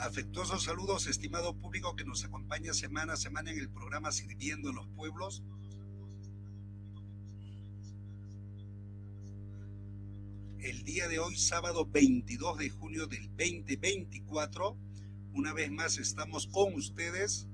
Afectuosos saludos, estimado público que nos acompaña semana a semana en el programa Sirviendo a los Pueblos. El día de hoy, sábado 22 de junio del 2024, una vez más estamos con ustedes.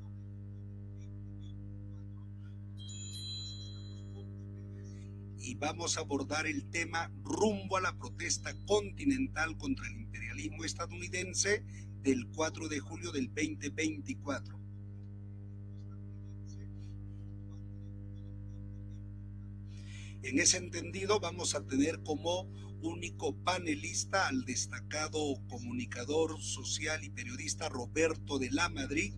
Y vamos a abordar el tema rumbo a la protesta continental contra el imperialismo estadounidense del 4 de julio del 2024. En ese entendido vamos a tener como único panelista al destacado comunicador social y periodista Roberto de la Madrid.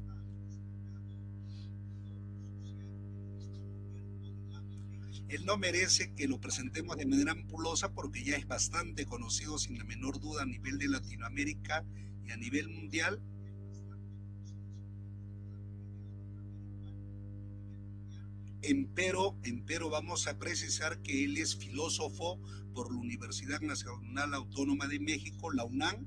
Él no merece que lo presentemos de manera ampulosa porque ya es bastante conocido, sin la menor duda, a nivel de Latinoamérica y a nivel mundial. Empero vamos a precisar que él es filósofo por la Universidad Nacional Autónoma de México, la UNAM.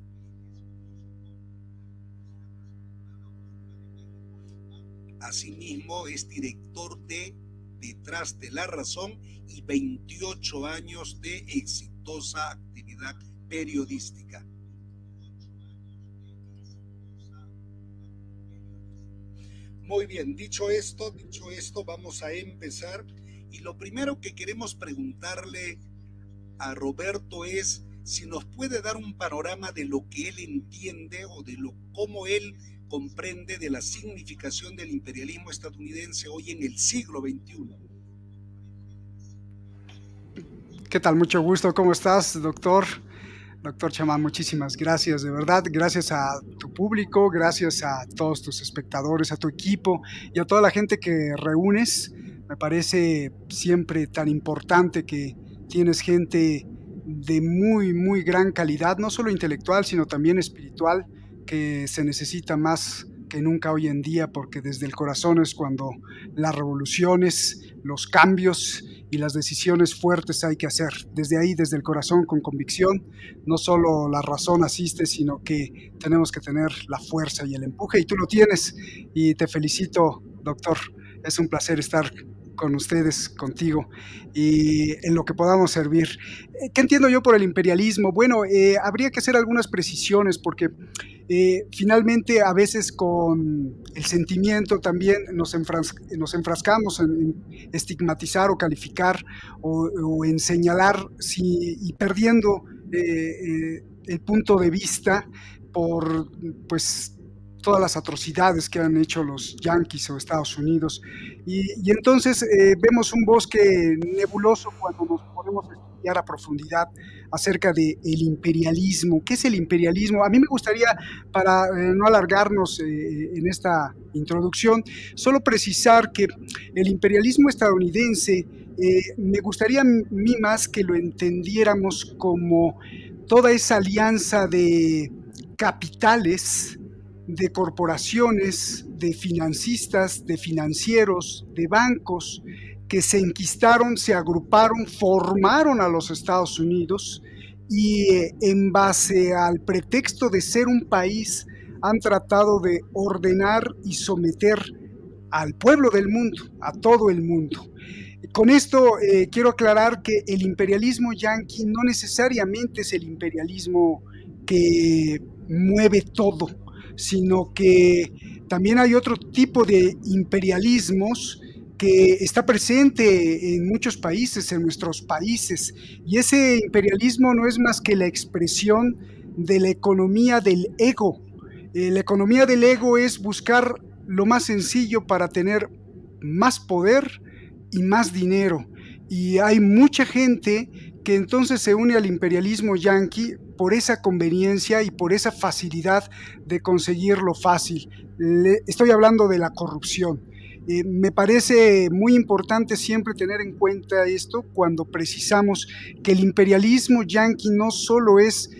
Asimismo, es director de Detrás de la Razón y 28 años de exitosa actividad periodística. Muy bien, dicho esto, vamos a empezar. Y lo primero que queremos preguntarle a Roberto es si nos puede dar un panorama de lo que él entiende o de cómo él comprende de la significación del imperialismo estadounidense hoy en el siglo XXI. ¿Qué tal? Mucho gusto. ¿Cómo estás, doctor? Doctor Chamán, muchísimas gracias, de verdad. Gracias a tu público, gracias a todos tus espectadores, a tu equipo y a toda la gente que reúnes. Me parece siempre tan importante que tienes gente de muy gran calidad, no solo intelectual, sino también espiritual, que se necesita más que nunca hoy en día, porque desde el corazón es cuando las revoluciones, los cambios y las decisiones fuertes hay que hacer. Desde ahí, desde el corazón, con convicción, no solo la razón asiste, sino que tenemos que tener la fuerza y el empuje, y tú lo tienes, y te felicito, doctor. Es un placer estar con ustedes, contigo, y en lo que podamos servir. ¿Qué entiendo yo por el imperialismo? Bueno, habría que hacer algunas precisiones porque finalmente a veces con el sentimiento también nos enfrascamos en estigmatizar o calificar o en señalar y perdiendo el punto de vista por pues todas las atrocidades que han hecho los yanquis o Estados Unidos. Y entonces vemos un bosque nebuloso cuando nos ponemos a estudiar a profundidad acerca del imperialismo. ¿Qué es el imperialismo? A mí me gustaría, para no alargarnos en esta introducción, solo precisar que el imperialismo estadounidense, me gustaría a mí más que lo entendiéramos como toda esa alianza de capitales, de corporaciones, de financistas, de financieros, de bancos, que se enquistaron, se agruparon, formaron a los Estados Unidos y en base al pretexto de ser un país han tratado de ordenar y someter al pueblo del mundo, a todo el mundo. Con esto quiero aclarar que el imperialismo yanqui no necesariamente es el imperialismo que mueve todo, sino que también hay otro tipo de imperialismos que está presente en muchos países, en nuestros países, y ese imperialismo no es más que la expresión de la economía del ego. La economía del ego es buscar lo más sencillo para tener más poder y más dinero. Y hay mucha gente que entonces se une al imperialismo yanqui por esa conveniencia y por esa facilidad de conseguir lo fácil. Estoy hablando de la corrupción. Me parece muy importante siempre tener en cuenta esto cuando precisamos que el imperialismo yanqui no solo es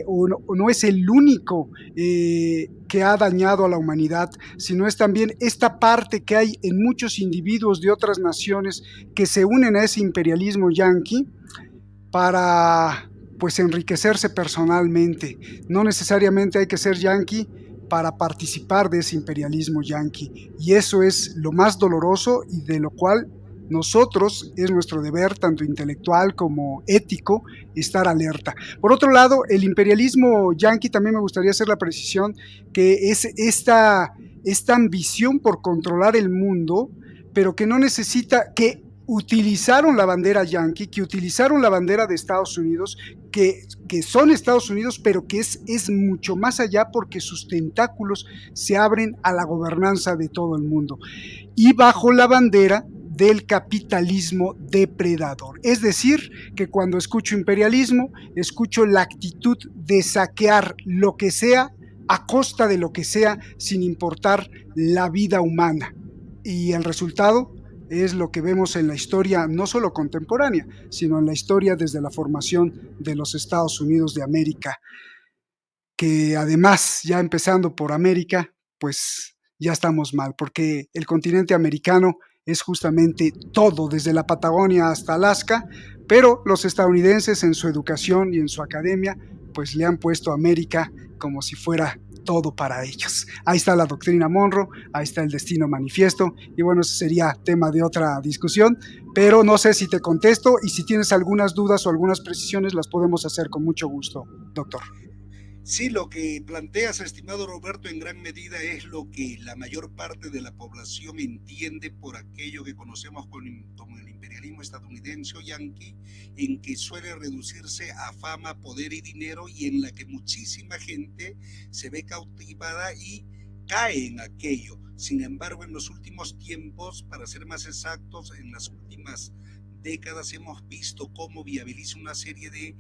o no es el único que ha dañado a la humanidad, sino es también esta parte que hay en muchos individuos de otras naciones que se unen a ese imperialismo yanqui para pues enriquecerse personalmente. No necesariamente hay que ser yanqui para participar de ese imperialismo yanqui. Y eso es lo más doloroso y de lo cual nosotros es nuestro deber, tanto intelectual como ético, estar alerta. Por otro lado, el imperialismo yanqui, también me gustaría hacer la precisión, que es esta ambición por controlar el mundo, pero que no necesita, que utilizaron la bandera yanqui, que utilizaron la bandera de Estados Unidos, que son Estados Unidos, pero que es mucho más allá porque sus tentáculos se abren a la gobernanza de todo el mundo. Y bajo la bandera del capitalismo depredador. Es decir, que cuando escucho imperialismo, escucho la actitud de saquear lo que sea a costa de lo que sea, sin importar la vida humana. Y el resultado es lo que vemos en la historia, no solo contemporánea, sino en la historia desde la formación de los Estados Unidos de América, que además, ya empezando por América, pues ya estamos mal, porque el continente americano es justamente todo, desde la Patagonia hasta Alaska, pero los estadounidenses en su educación y en su academia, pues le han puesto a América como si fuera todo para ellos. Ahí está la doctrina Monroe, ahí está el destino manifiesto, y bueno, ese sería tema de otra discusión, pero no sé si te contesto, y si tienes algunas dudas o algunas precisiones, las podemos hacer con mucho gusto, doctor. Sí, lo que planteas, estimado Roberto, en gran medida es lo que la mayor parte de la población entiende por aquello que conocemos como el imperialismo estadounidense o yanqui, en que suele reducirse a fama, poder y dinero, y en la que muchísima gente se ve cautivada y cae en aquello. Sin embargo, en los últimos tiempos, para ser más exactos, en las últimas décadas hemos visto cómo viabiliza una serie de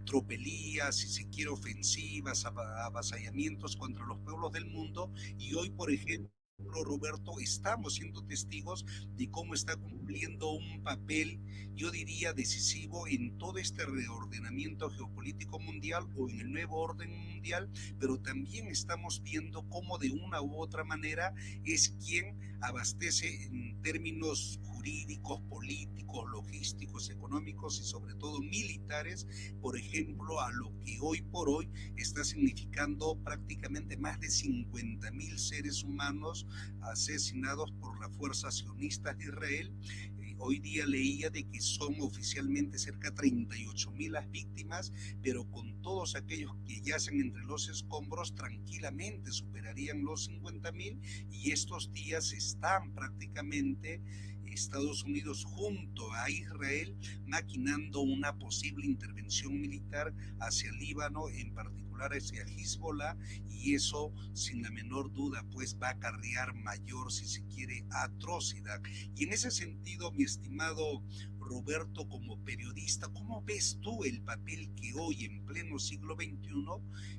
tropelías, si se quiere, ofensivas, avasallamientos contra los pueblos del mundo, y hoy, por ejemplo, Roberto, estamos siendo testigos de cómo está cumpliendo un papel, yo diría, decisivo en todo este reordenamiento geopolítico mundial o en el nuevo orden mundial, pero también estamos viendo cómo de una u otra manera es quien abastece en términos jurídicos, políticos, logísticos, económicos y sobre todo militares, por ejemplo, a lo que hoy por hoy está significando prácticamente más de 50.000 seres humanos asesinados por las fuerzas sionistas de Israel. Hoy día leía de que son oficialmente cerca de 38.000 las víctimas, pero con todos aquellos que yacen entre los escombros tranquilamente superarían los 50.000, y estos días están prácticamente Estados Unidos junto a Israel maquinando una posible intervención militar hacia el Líbano, en particular hacia Hezbollah, y eso sin la menor duda pues va a acarrear mayor, si se quiere, atrocidad. Y en ese sentido, mi estimado Roberto, como periodista, ¿cómo ves tú el papel que hoy, en pleno siglo XXI,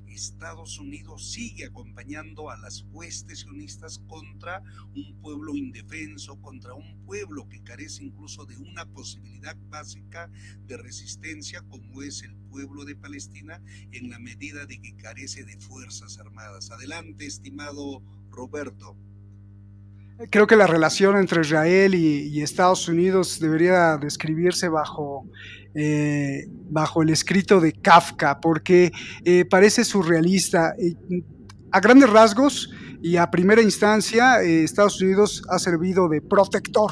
Estados Unidos sigue acompañando a las huestes sionistas contra un pueblo indefenso, contra un pueblo que carece incluso de una posibilidad básica de resistencia como es el pueblo de Palestina, en la medida de que carece de fuerzas armadas? Adelante, estimado Roberto. Creo que la relación entre Israel y Estados Unidos debería describirse bajo el escrito de Kafka, porque parece surrealista. A grandes rasgos y a primera instancia, Estados Unidos ha servido de protector,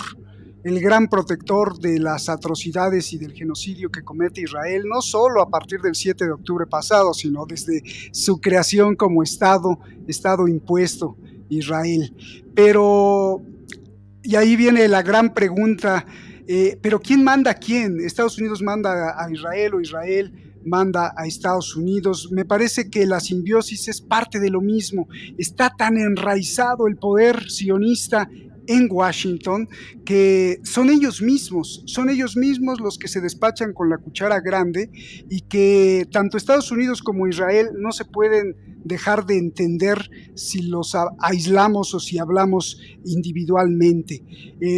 el gran protector de las atrocidades y del genocidio que comete Israel, no solo a partir del 7 de octubre pasado, sino desde su creación como Estado impuesto, Israel. Pero, y ahí viene la gran pregunta, ¿pero quién manda a quién? ¿Estados Unidos manda a Israel o Israel manda a Estados Unidos? Me parece que la simbiosis es parte de lo mismo. Está tan enraizado el poder sionista en Washington que son ellos mismos los que se despachan con la cuchara grande, y que tanto Estados Unidos como Israel no se pueden dejar de entender si los aislamos o si hablamos individualmente.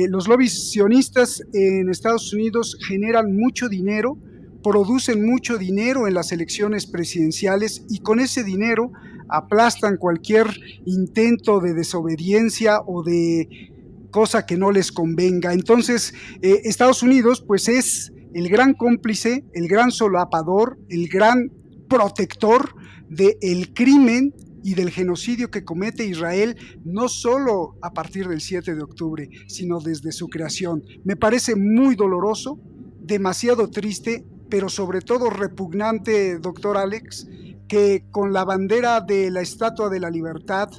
Los lobbies sionistas en Estados Unidos generan mucho dinero, producen mucho dinero en las elecciones presidenciales, y con ese dinero aplastan cualquier intento de desobediencia o de cosa que no les convenga. Entonces, Estados Unidos pues es el gran cómplice, el gran solapador, el gran protector del crimen y del genocidio que comete Israel, no solo a partir del 7 de octubre, sino desde su creación. Me parece muy doloroso, demasiado triste, pero sobre todo repugnante, doctor Alex, que con la bandera de la Estatua de la Libertad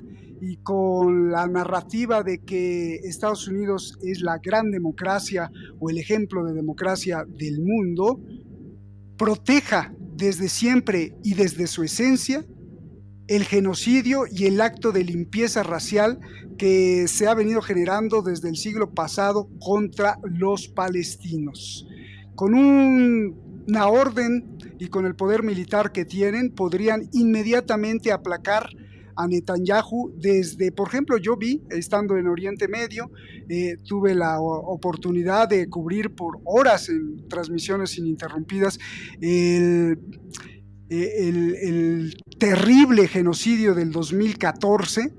y con la narrativa de que Estados Unidos es la gran democracia o el ejemplo de democracia del mundo, proteja desde siempre y desde su esencia el genocidio y el acto de limpieza racial que se ha venido generando desde el siglo pasado contra los palestinos. Con una orden y con el poder militar que tienen, podrían inmediatamente aplacar a Netanyahu desde, por ejemplo, yo vi, estando en Oriente Medio, tuve la oportunidad de cubrir por horas en transmisiones ininterrumpidas el el terrible genocidio del 2014,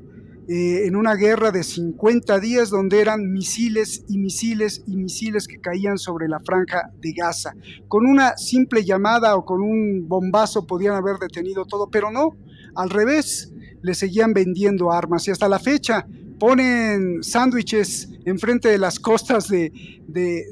en una guerra de 50 días donde eran misiles y misiles y misiles que caían sobre la franja de Gaza. Con una simple llamada o con un bombazo podían haber detenido todo, pero no, al revés, le seguían vendiendo armas y hasta la fecha ponen sándwiches enfrente de las costas de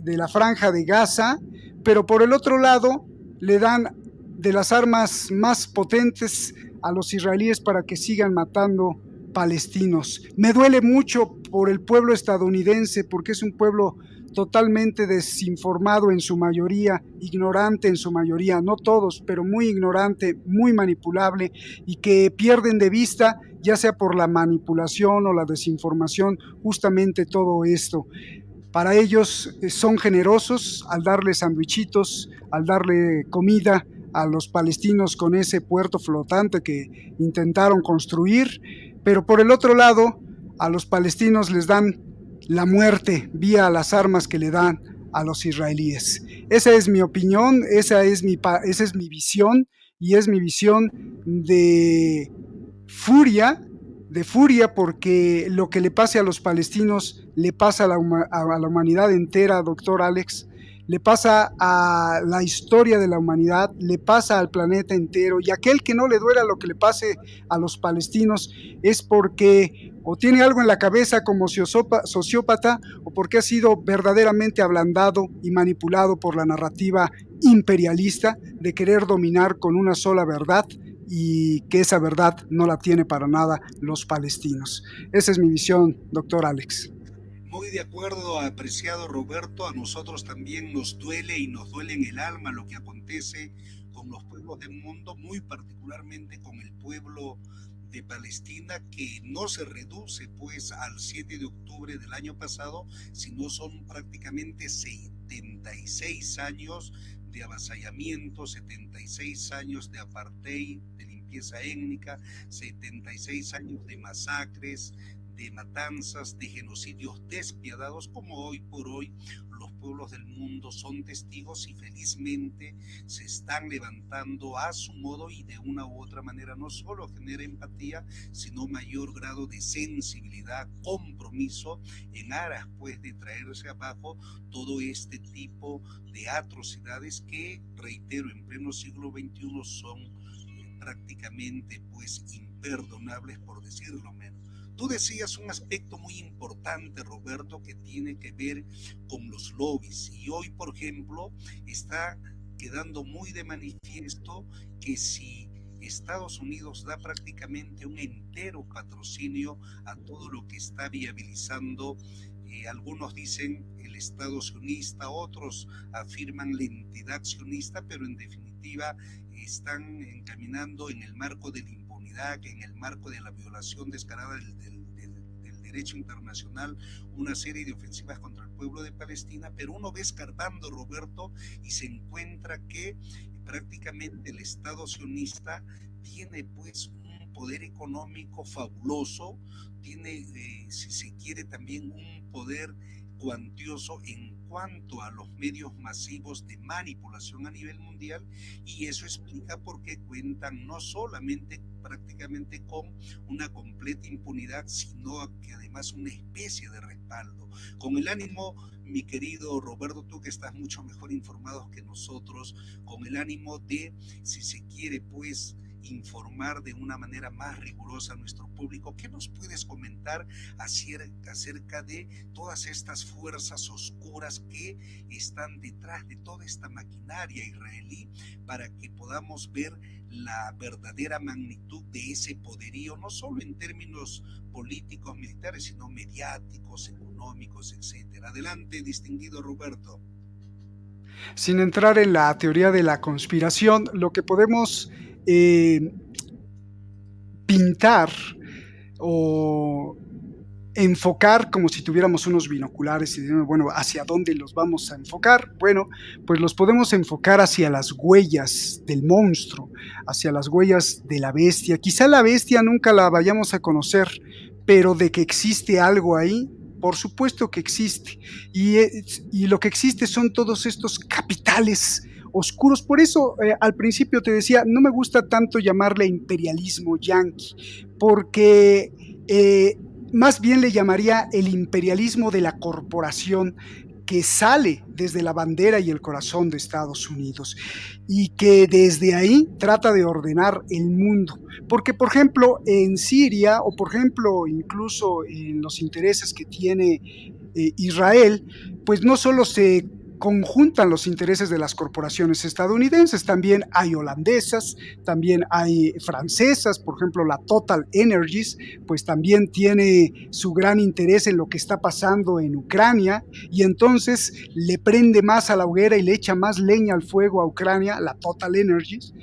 la franja de Gaza, pero por el otro lado le dan de las armas más potentes a los israelíes para que sigan matando palestinos. Me duele mucho por el pueblo estadounidense porque es un pueblo totalmente desinformado en su mayoría, ignorante en su mayoría, no todos, pero muy ignorante, muy manipulable y que pierden de vista, ya sea por la manipulación o la desinformación, justamente todo esto. Para ellos son generosos al darle sandwichitos, al darle comida a los palestinos con ese puerto flotante que intentaron construir, pero por el otro lado, a los palestinos les dan la muerte vía las armas que le dan a los israelíes. Esa es mi opinión, esa es mi visión, y es mi visión de furia, porque lo que le pase a los palestinos le pasa a la humanidad entera, doctor Alex, le pasa a la historia de la humanidad, le pasa al planeta entero, y aquel que no le duela lo que le pase a los palestinos es porque o tiene algo en la cabeza como sociópata o porque ha sido verdaderamente ablandado y manipulado por la narrativa imperialista de querer dominar con una sola verdad, y que esa verdad no la tiene para nada los palestinos. Esa es mi visión, doctor Alex. Muy de acuerdo, apreciado Roberto, a nosotros también nos duele y nos duele en el alma lo que acontece con los pueblos del mundo, muy particularmente con el pueblo de Palestina, que no se reduce pues al 7 de octubre del año pasado, sino son prácticamente 76 años de avasallamiento, 76 años de apartheid, de limpieza étnica, 76 años de masacres, de matanzas, de genocidios despiadados, como hoy por hoy los pueblos del mundo son testigos, y felizmente se están levantando a su modo, y de una u otra manera no solo genera empatía, sino mayor grado de sensibilidad, compromiso en aras pues de traerse abajo todo este tipo de atrocidades que, reitero, en pleno siglo XXI son prácticamente pues imperdonables, por decirlo menos. Tú decías un aspecto muy importante, Roberto, que tiene que ver con los lobbies, y hoy, por ejemplo, está quedando muy de manifiesto que si Estados Unidos da prácticamente un entero patrocinio a todo lo que está viabilizando, algunos dicen el Estado sionista, otros afirman la entidad sionista, pero en definitiva están encaminando en el marco de la impunidad, en el marco de la violación descarada del derecho internacional, una serie de ofensivas contra el pueblo de Palestina. Pero uno ve escarbando, Roberto, y se encuentra que prácticamente el Estado sionista tiene pues un poder económico fabuloso, tiene, si se quiere, también un poder cuantioso en cuanto a los medios masivos de manipulación a nivel mundial, y eso explica por qué cuentan no solamente prácticamente con una completa impunidad, sino que además una especie de respaldo. Con el ánimo, mi querido Roberto, tú que estás mucho mejor informado que nosotros, con el ánimo de, si se quiere, pues informar de una manera más rigurosa a nuestro público. ¿Qué nos puedes comentar acerca de todas estas fuerzas oscuras que están detrás de toda esta maquinaria israelí, para que podamos ver la verdadera magnitud de ese poderío, no solo en términos políticos, militares, sino mediáticos, económicos, etcétera? Adelante, distinguido Roberto. Sin entrar en la teoría de la conspiración, lo que podemos pintar o enfocar como si tuviéramos unos binoculares y bueno, ¿hacia dónde los vamos a enfocar? Bueno, pues los podemos enfocar hacia las huellas del monstruo, hacia las huellas de la bestia. Quizá la bestia nunca la vayamos a conocer, pero de que existe algo ahí, por supuesto que existe. Y lo que existe son todos estos capitales oscuros. Por eso al principio te decía, no me gusta tanto llamarle imperialismo yanqui, porque más bien le llamaría el imperialismo de la corporación que sale desde la bandera y el corazón de Estados Unidos y que desde ahí trata de ordenar el mundo. Porque, por ejemplo, en Siria o, por ejemplo, incluso en los intereses que tiene Israel, pues no solo se conjuntan los intereses de las corporaciones estadounidenses, también hay holandesas, también hay francesas, por ejemplo la Total Energies, pues también tiene su gran interés en lo que está pasando en Ucrania y entonces le prende más a la hoguera y le echa más leña al fuego a Ucrania, la Total Energies.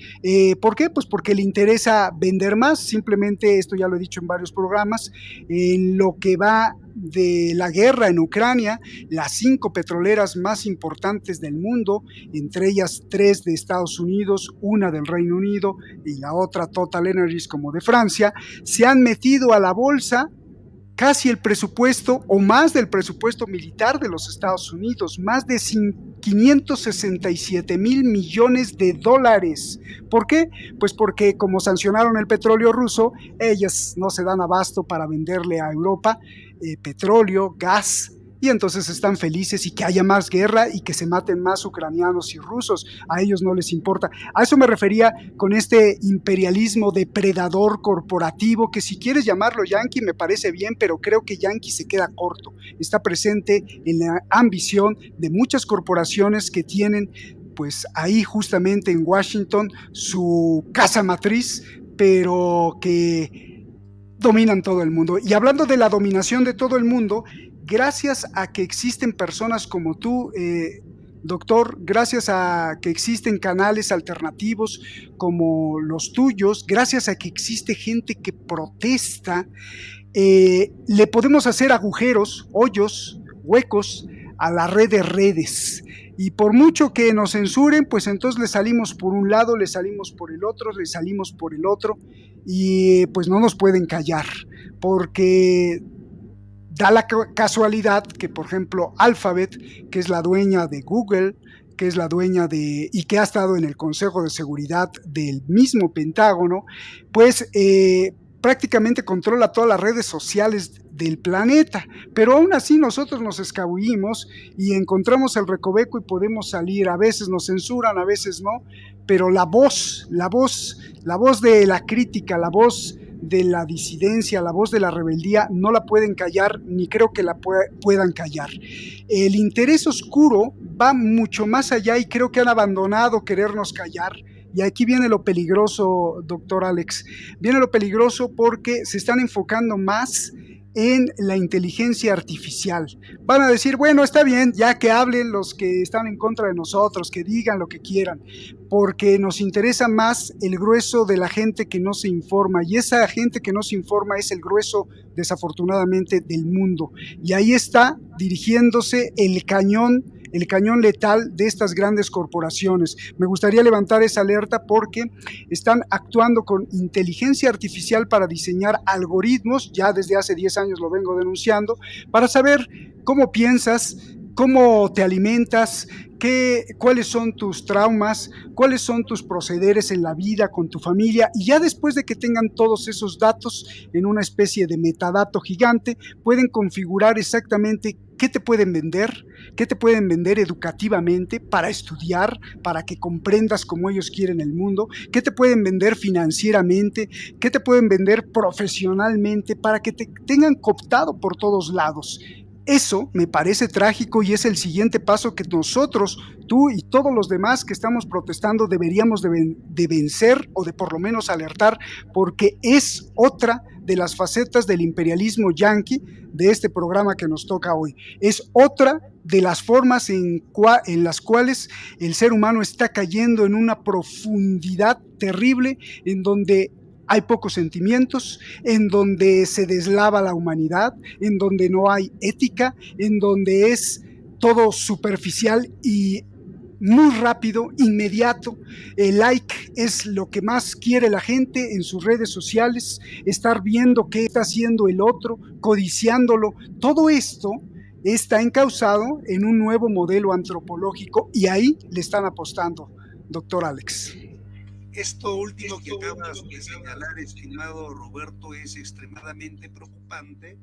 ¿Por qué? Pues porque le interesa vender más, simplemente esto ya lo he dicho en varios programas, en lo que va de la guerra en Ucrania, las 5 petroleras más importantes del mundo, entre ellas 3 de Estados Unidos, una del Reino Unido y la otra Total Energies como de Francia, se han metido a la bolsa casi el presupuesto o más del presupuesto militar de los Estados Unidos, más de 567,000 millones de dólares. ¿Por qué? Pues porque como sancionaron el petróleo ruso, ellas no se dan abasto para venderle a Europa petróleo, gas, y entonces están felices y que haya más guerra y que se maten más ucranianos y rusos. A ellos no les importa. A eso me refería con este imperialismo depredador corporativo, que si quieres llamarlo yanqui me parece bien, pero creo que yanqui se queda corto. Está presente en la ambición de muchas corporaciones que tienen pues ahí justamente en Washington su casa matriz, pero que dominan todo el mundo. Y hablando de la dominación de todo el mundo, gracias a que existen personas como tú, doctor, gracias a que existen canales alternativos como los tuyos, gracias a que existe gente que protesta, le podemos hacer agujeros, hoyos, huecos a la red de redes. Y por mucho que nos censuren, pues entonces le salimos por un lado, le salimos por el otro, le salimos por el otro, y pues no nos pueden callar, porque da la casualidad que, por ejemplo, Alphabet, que es la dueña de Google, que es la dueña de y que ha estado en el Consejo de Seguridad del mismo Pentágono, pues prácticamente controla todas las redes sociales del planeta, pero aún así nosotros nos escabullimos y encontramos el recoveco y podemos salir. A veces nos censuran, a veces no, pero la voz de la crítica, la voz de la disidencia, la voz de la rebeldía, no la pueden callar, ni creo que la puedan callar. El interés oscuro va mucho más allá y creo que han abandonado querernos callar. Y aquí viene lo peligroso, doctor Alex. Viene lo peligroso porque se están enfocando más en la inteligencia artificial. Van a decir, bueno, está bien, ya que hablen los que están en contra de nosotros, que digan lo que quieran, porque nos interesa más el grueso de la gente que no se informa, y esa gente que no se informa es el grueso, desafortunadamente, del mundo. Y ahí está dirigiéndose el cañón letal de estas grandes corporaciones. Me gustaría levantar esa alerta porque están actuando con inteligencia artificial para diseñar algoritmos, ya desde hace 10 años lo vengo denunciando, para saber cómo piensas, cómo te alimentas, cuáles son tus traumas, cuáles son tus procederes en la vida con tu familia, y ya después de que tengan todos esos datos en una especie de metadato gigante, pueden configurar exactamente ¿qué te pueden vender? ¿Qué te pueden vender educativamente para estudiar, para que comprendas cómo ellos quieren el mundo? ¿Qué te pueden vender financieramente? ¿Qué te pueden vender profesionalmente para que te tengan cooptado por todos lados? Eso me parece trágico y es el siguiente paso que nosotros, tú y todos los demás que estamos protestando deberíamos de vencer o de por lo menos alertar, porque es otra de las facetas del imperialismo yanqui de este programa que nos toca hoy. Es otra de las formas en las cuales el ser humano está cayendo en una profundidad terrible en donde hay pocos sentimientos, en donde se deslava la humanidad, en donde no hay ética, en donde es todo superficial y muy rápido, inmediato. El like es lo que más quiere la gente en sus redes sociales, estar viendo qué está haciendo el otro, codiciándolo. Todo esto está encauzado en un nuevo modelo antropológico y ahí le están apostando, doctor Alex. Esto último que acabas de señalar, estimado Roberto, es extremadamente preocupante,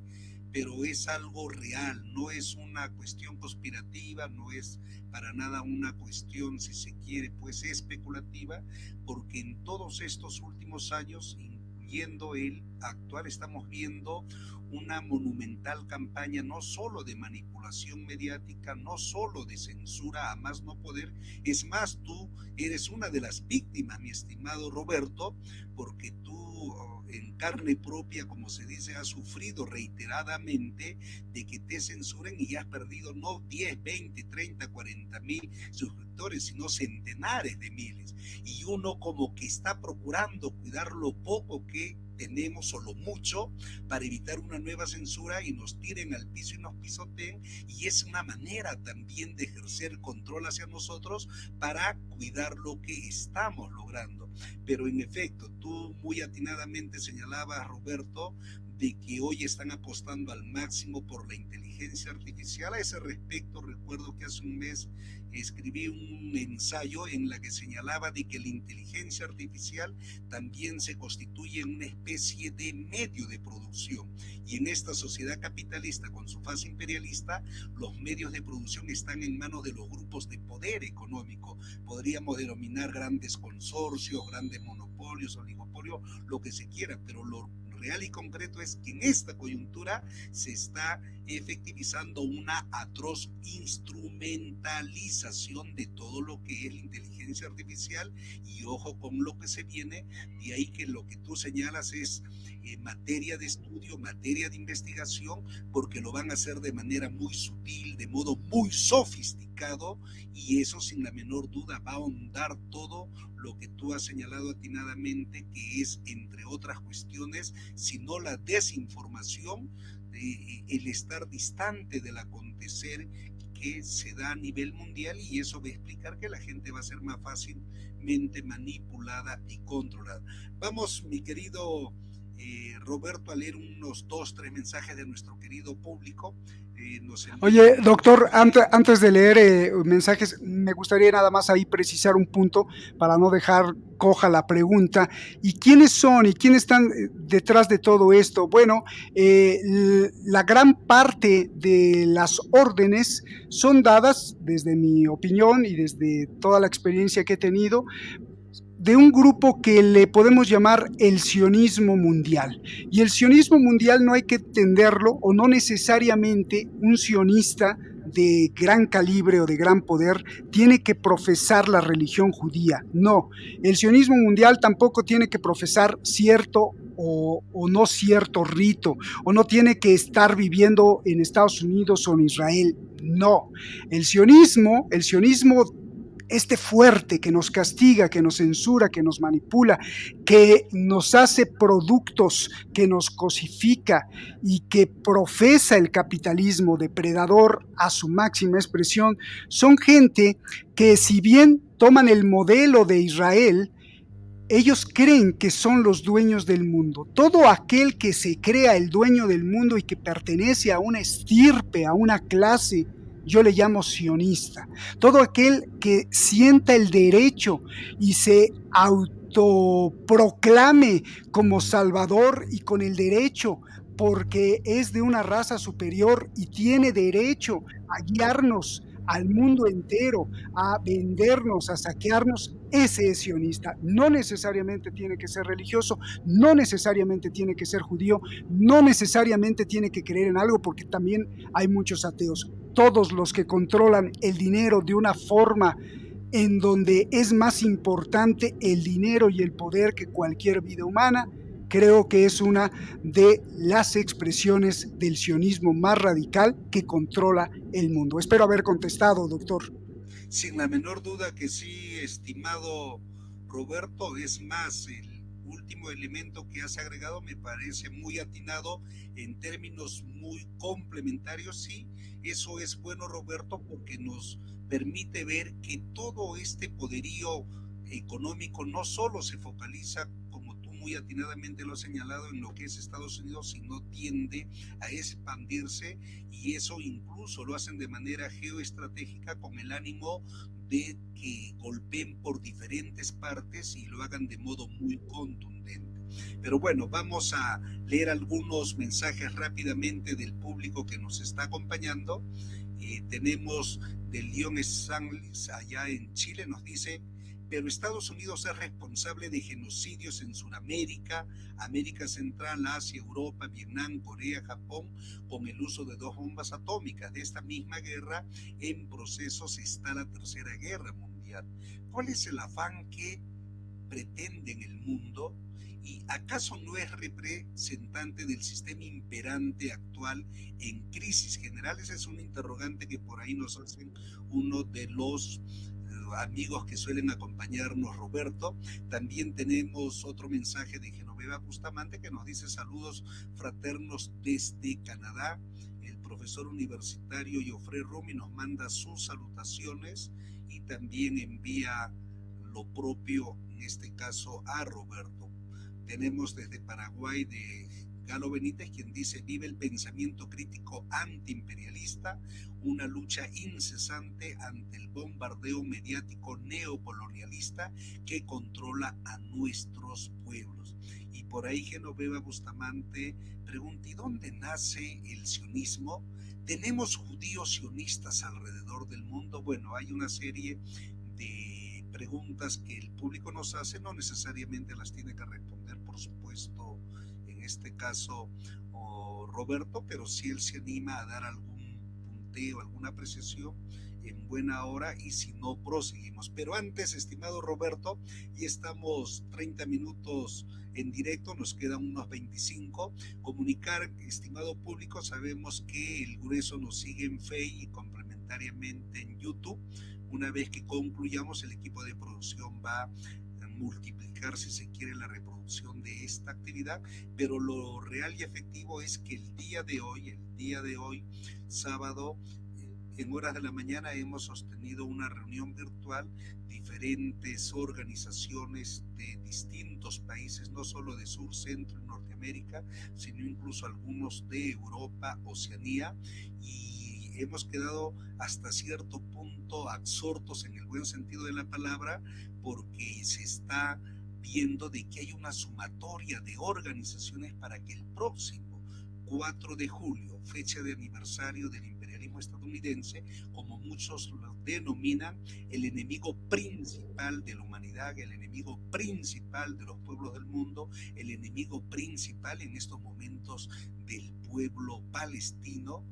pero es algo real, no es una cuestión conspirativa, no es para nada una cuestión, si se quiere, pues especulativa, porque en todos estos últimos años, incluyendo el actual, estamos viendo una monumental campaña no solo de manipulación mediática, no solo de censura a más no poder. Es más, tú eres una de las víctimas, mi estimado Roberto, porque tú en carne propia, como se dice, has sufrido reiteradamente de que te censuren y has perdido no 10, 20, 30, 40 mil suscriptores, sino centenares de miles. Y uno como que está procurando cuidar lo poco que tenemos o lo mucho para evitar una nueva censura y nos tiren al piso y nos pisoteen, y es una manera también de ejercer control hacia nosotros para cuidar lo que estamos logrando. Pero en efecto, tú muy atinadamente señalabas, Roberto, de que hoy están apostando al máximo por la inteligencia artificial. A ese respecto, recuerdo que hace un mes escribí un ensayo en la que señalaba de que la inteligencia artificial también se constituye en una especie de medio de producción, y en esta sociedad capitalista con su fase imperialista, los medios de producción están en manos de los grupos de poder económico. Podríamos denominar grandes consorcios, grandes monopolios, oligopolios, lo que se quiera, pero lo real y concreto es que en esta coyuntura se está efectivizando una atroz instrumentalización de todo lo que es la inteligencia artificial, y ojo con lo que se viene. De ahí que lo que tú señalas es materia de estudio, materia de investigación, porque lo van a hacer de manera muy sutil, de modo muy sofisticado, y eso sin la menor duda va a ahondar todo lo que tú has señalado atinadamente, que es, entre otras cuestiones, sino la desinformación, el estar distante del acontecer que se da a nivel mundial, y eso va a explicar que la gente va a ser más fácilmente manipulada y controlada. Vamos, mi querido Roberto, a leer unos 2, 3 mensajes de nuestro querido público. Oye, doctor, antes de leer mensajes, me gustaría nada más ahí precisar un punto para no dejar coja la pregunta. ¿Y quiénes son y quiénes están detrás de todo esto? Bueno, la gran parte de las órdenes son dadas, desde mi opinión y desde toda la experiencia que he tenido, de un grupo que le podemos llamar el sionismo mundial. Y el sionismo mundial no hay que entenderlo, o no necesariamente un sionista de gran calibre o de gran poder tiene que profesar la religión judía. No, el sionismo mundial tampoco tiene que profesar cierto o no cierto rito, o no tiene que estar viviendo en Estados Unidos o en Israel. No, el sionismo este fuerte que nos castiga, que nos censura, que nos manipula, que nos hace productos, que nos cosifica y que profesa el capitalismo depredador a su máxima expresión, son gente que, si bien toman el modelo de Israel, ellos creen que son los dueños del mundo. Todo aquel que se crea el dueño del mundo y que pertenece a una estirpe, a una clase, yo le llamo sionista. Todo aquel que sienta el derecho y se autoproclame como salvador y con el derecho porque es de una raza superior y tiene derecho a guiarnos al mundo entero, a vendernos, a saquearnos, ese es sionista. No necesariamente tiene que ser religioso, no necesariamente tiene que ser judío, no necesariamente tiene que creer en algo, porque también hay muchos ateos. Todos los que controlan el dinero de una forma en donde es más importante el dinero y el poder que cualquier vida humana, creo que es una de las expresiones del sionismo más radical que controla el mundo. Espero haber contestado, doctor. Sin la menor duda que sí, estimado Roberto. Es más, el último elemento que has agregado me parece muy atinado en términos muy complementarios. Sí, eso es bueno, Roberto, porque nos permite ver que todo este poderío económico no solo se focaliza, como tú muy atinadamente lo has señalado, en lo que es Estados Unidos, sino tiende a expandirse, y eso incluso lo hacen de manera geoestratégica con el ánimo de que golpeen por diferentes partes y lo hagan de modo muy contundente. Pero bueno, vamos a leer algunos mensajes rápidamente del público que nos está acompañando. Tenemos de León Stanlis allá en Chile, nos dice: pero Estados Unidos es responsable de genocidios en Sudamérica, América Central, Asia, Europa, Vietnam, Corea, Japón, con el uso de 2 bombas atómicas. De esta misma guerra en procesos está la Tercera Guerra Mundial. ¿Cuál es el afán que pretende en el mundo? ¿Y acaso no es representante del sistema imperante actual en crisis generales? Es un interrogante que por ahí nos hacen uno de los amigos que suelen acompañarnos, Roberto. También tenemos otro mensaje de Genoveva Bustamante, que nos dice: saludos fraternos desde Canadá. El profesor universitario Joffre Rumi nos manda sus salutaciones y también envía lo propio, en este caso, a Roberto. Tenemos desde Paraguay de Galo Benítez, quien dice: vive el pensamiento crítico antiimperialista, una lucha incesante ante el bombardeo mediático neocolonialista que controla a nuestros pueblos. Y por ahí Genoveva Bustamante pregunta: ¿y dónde nace el sionismo? ¿Tenemos judíos sionistas alrededor del mundo? Bueno, hay una serie de preguntas que el público nos hace, no necesariamente las tiene que responder, por supuesto, en este caso, Roberto, pero si él se anima a dar algún punteo, alguna apreciación, en buena hora, y si no, proseguimos. Pero antes, estimado Roberto, ya estamos 30 minutos en directo, nos quedan unos 25. Comunicar, estimado público, sabemos que el grueso nos sigue en Face y complementariamente en YouTube. Una vez que concluyamos, el equipo de producción va a multiplicar, si se quiere, la reproducción de esta actividad, pero lo real y efectivo es que el día de hoy, sábado, en horas de la mañana, hemos sostenido una reunión virtual, diferentes organizaciones de distintos países, no solo de Sur, Centro y Norteamérica, sino incluso algunos de Europa, Oceanía, y hemos quedado hasta cierto punto absortos, en el buen sentido de la palabra, porque se está viendo de que hay una sumatoria de organizaciones para que el próximo 4 de julio, fecha de aniversario del imperialismo estadounidense, como muchos lo denominan, el enemigo principal de la humanidad, el enemigo principal de los pueblos del mundo, el enemigo principal en estos momentos del pueblo palestino,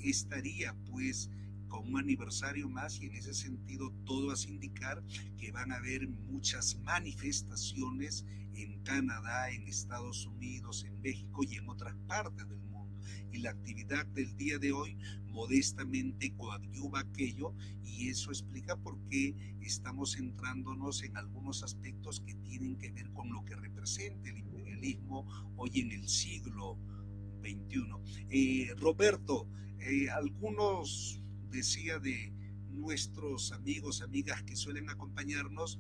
estaría pues con un aniversario más, y en ese sentido todo hace indicar que van a haber muchas manifestaciones en Canadá, en Estados Unidos, en México y en otras partes del mundo. Y la actividad del día de hoy modestamente coadyuva aquello, y eso explica por qué estamos centrándonos en algunos aspectos que tienen que ver con lo que representa el imperialismo hoy en el siglo XXI. Roberto, algunos, decía, de nuestros amigos, amigas que suelen acompañarnos,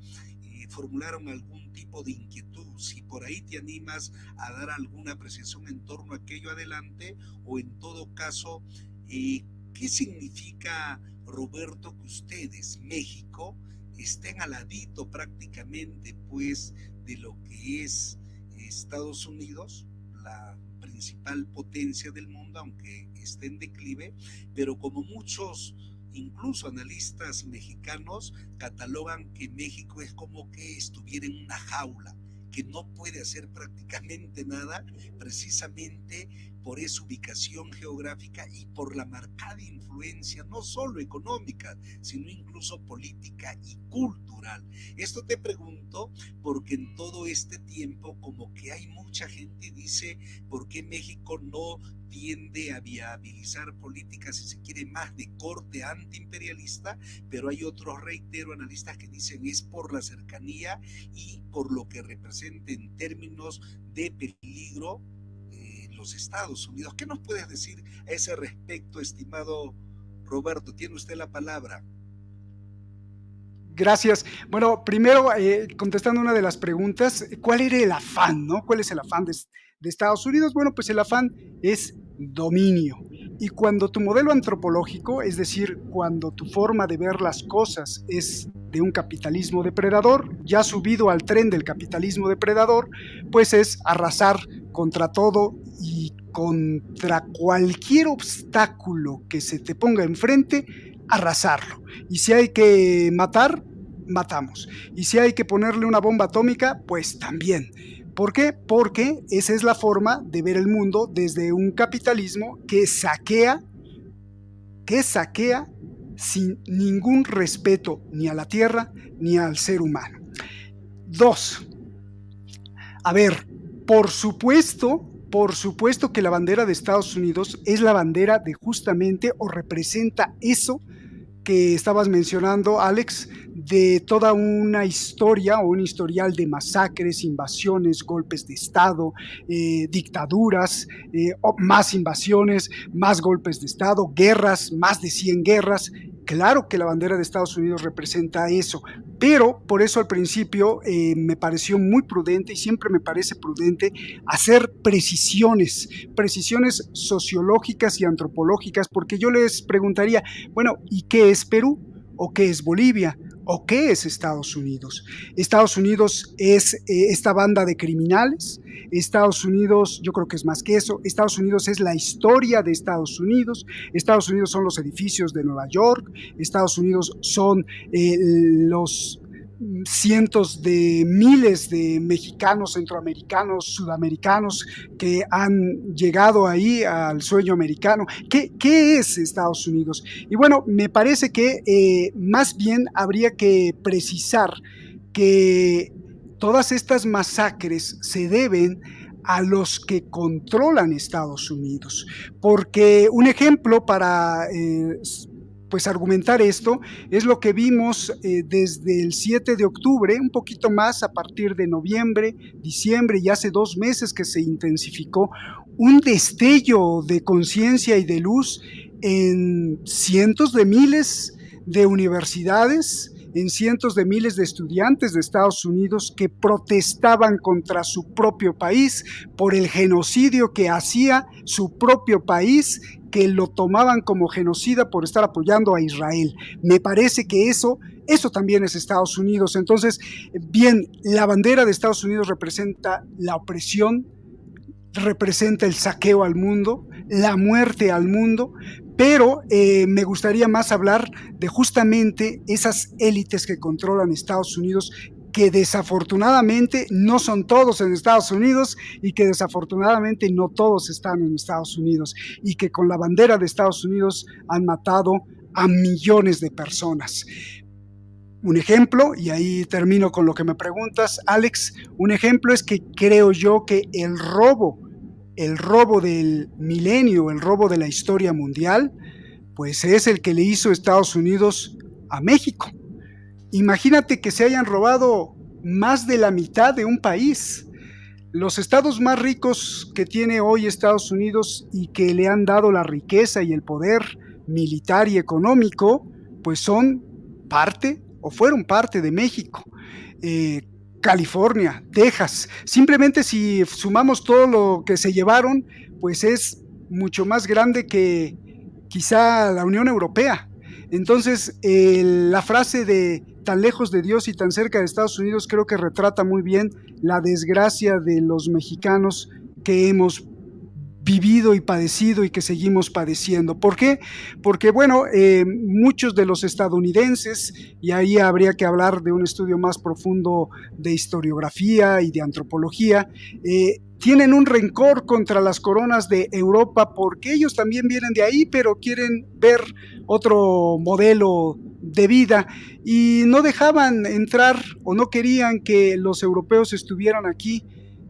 formularon algún tipo de inquietud. Si por ahí te animas a dar alguna apreciación en torno a aquello, adelante, o en todo caso, ¿qué significa, Roberto, que ustedes, México, estén al ladito prácticamente pues de lo que es Estados Unidos, la principal potencia del mundo, aunque esté en declive, pero como muchos, incluso analistas mexicanos, catalogan que México es como que estuviera en una jaula, que no puede hacer prácticamente nada, precisamente por esa ubicación geográfica y por la marcada influencia, no solo económica, sino incluso política y cultural. Esto te pregunto porque en todo este tiempo como que hay mucha gente que dice por qué México no tiende a viabilizar políticas, si se quiere, más de corte antiimperialista, pero hay otros, reitero, analistas que dicen es por la cercanía y por lo que representa en términos de peligro los Estados Unidos. ¿Qué nos puedes decir a ese respecto, estimado Roberto? Tiene usted la palabra. Gracias. Bueno, primero, contestando una de las preguntas, ¿cuál era el afán, no? ¿Cuál es el afán de Estados Unidos? Bueno, pues el afán es dominio. Y cuando tu modelo antropológico, es decir, cuando tu forma de ver las cosas es de un capitalismo depredador, ya subido al tren del capitalismo depredador, pues es arrasar contra todo y contra cualquier obstáculo que se te ponga enfrente, arrasarlo. Y si hay que matar, matamos. Y si hay que ponerle una bomba atómica, pues también. ¿Por qué? Porque esa es la forma de ver el mundo desde un capitalismo que saquea sin ningún respeto ni a la tierra ni al ser humano. 2. A ver, por supuesto que la bandera de Estados Unidos es la bandera de justamente, o representa eso que estabas mencionando, Alex, de toda una historia o un historial de masacres, invasiones, golpes de Estado, dictaduras, más invasiones, más golpes de Estado, guerras, más de 100 guerras. Claro que la bandera de Estados Unidos representa eso, pero por eso al principio me pareció muy prudente, y siempre me parece prudente, hacer precisiones sociológicas y antropológicas, porque yo les preguntaría, bueno, ¿y qué es Perú? ¿O qué es Bolivia? ¿O qué es Estados Unidos? Estados Unidos es esta banda de criminales. Estados Unidos, yo creo que es más que eso. Estados Unidos es la historia de Estados Unidos. Estados Unidos son los edificios de Nueva York. Estados Unidos son los cientos de miles de mexicanos, centroamericanos, sudamericanos que han llegado ahí al sueño americano. ¿Qué es Estados Unidos? Y bueno, me parece que más bien habría que precisar que todas estas masacres se deben a los que controlan Estados Unidos, porque un ejemplo para pues argumentar esto es lo que vimos desde el 7 de octubre, un poquito más a partir de noviembre, diciembre, y hace 2 meses que se intensificó un destello de conciencia y de luz en cientos de miles de universidades, en cientos de miles de estudiantes de Estados Unidos que protestaban contra su propio país por el genocidio que hacía su propio país, que lo tomaban como genocida por estar apoyando a Israel. Me parece que eso también es Estados Unidos. Entonces, bien, la bandera de Estados Unidos representa la opresión, representa el saqueo al mundo, la muerte al mundo, pero me gustaría más hablar de justamente esas élites que controlan Estados Unidos, que desafortunadamente no son todos en Estados Unidos, y que desafortunadamente no todos están en Estados Unidos, y que con la bandera de Estados Unidos han matado a millones de personas. Un ejemplo, y ahí termino con lo que me preguntas, Alex, un ejemplo es que creo yo que el robo del milenio, el robo de la historia mundial, pues es el que le hizo Estados Unidos a México. Imagínate que se hayan robado más de la mitad de un país. Los estados más ricos que tiene hoy Estados Unidos y que le han dado la riqueza y el poder militar y económico, pues son parte o fueron parte de México. California, Texas, simplemente si sumamos todo lo que se llevaron, pues es mucho más grande que quizá la Unión Europea. Entonces, la frase de tan lejos de Dios y tan cerca de Estados Unidos creo que retrata muy bien la desgracia de los mexicanos que hemos vivido y padecido y que seguimos padeciendo. ¿Por qué? Porque, bueno, muchos de los estadounidenses, y ahí habría que hablar de un estudio más profundo de historiografía y de antropología, tienen un rencor contra las coronas de Europa porque ellos también vienen de ahí, pero quieren ver otro modelo de vida y no dejaban entrar o no querían que los europeos estuvieran aquí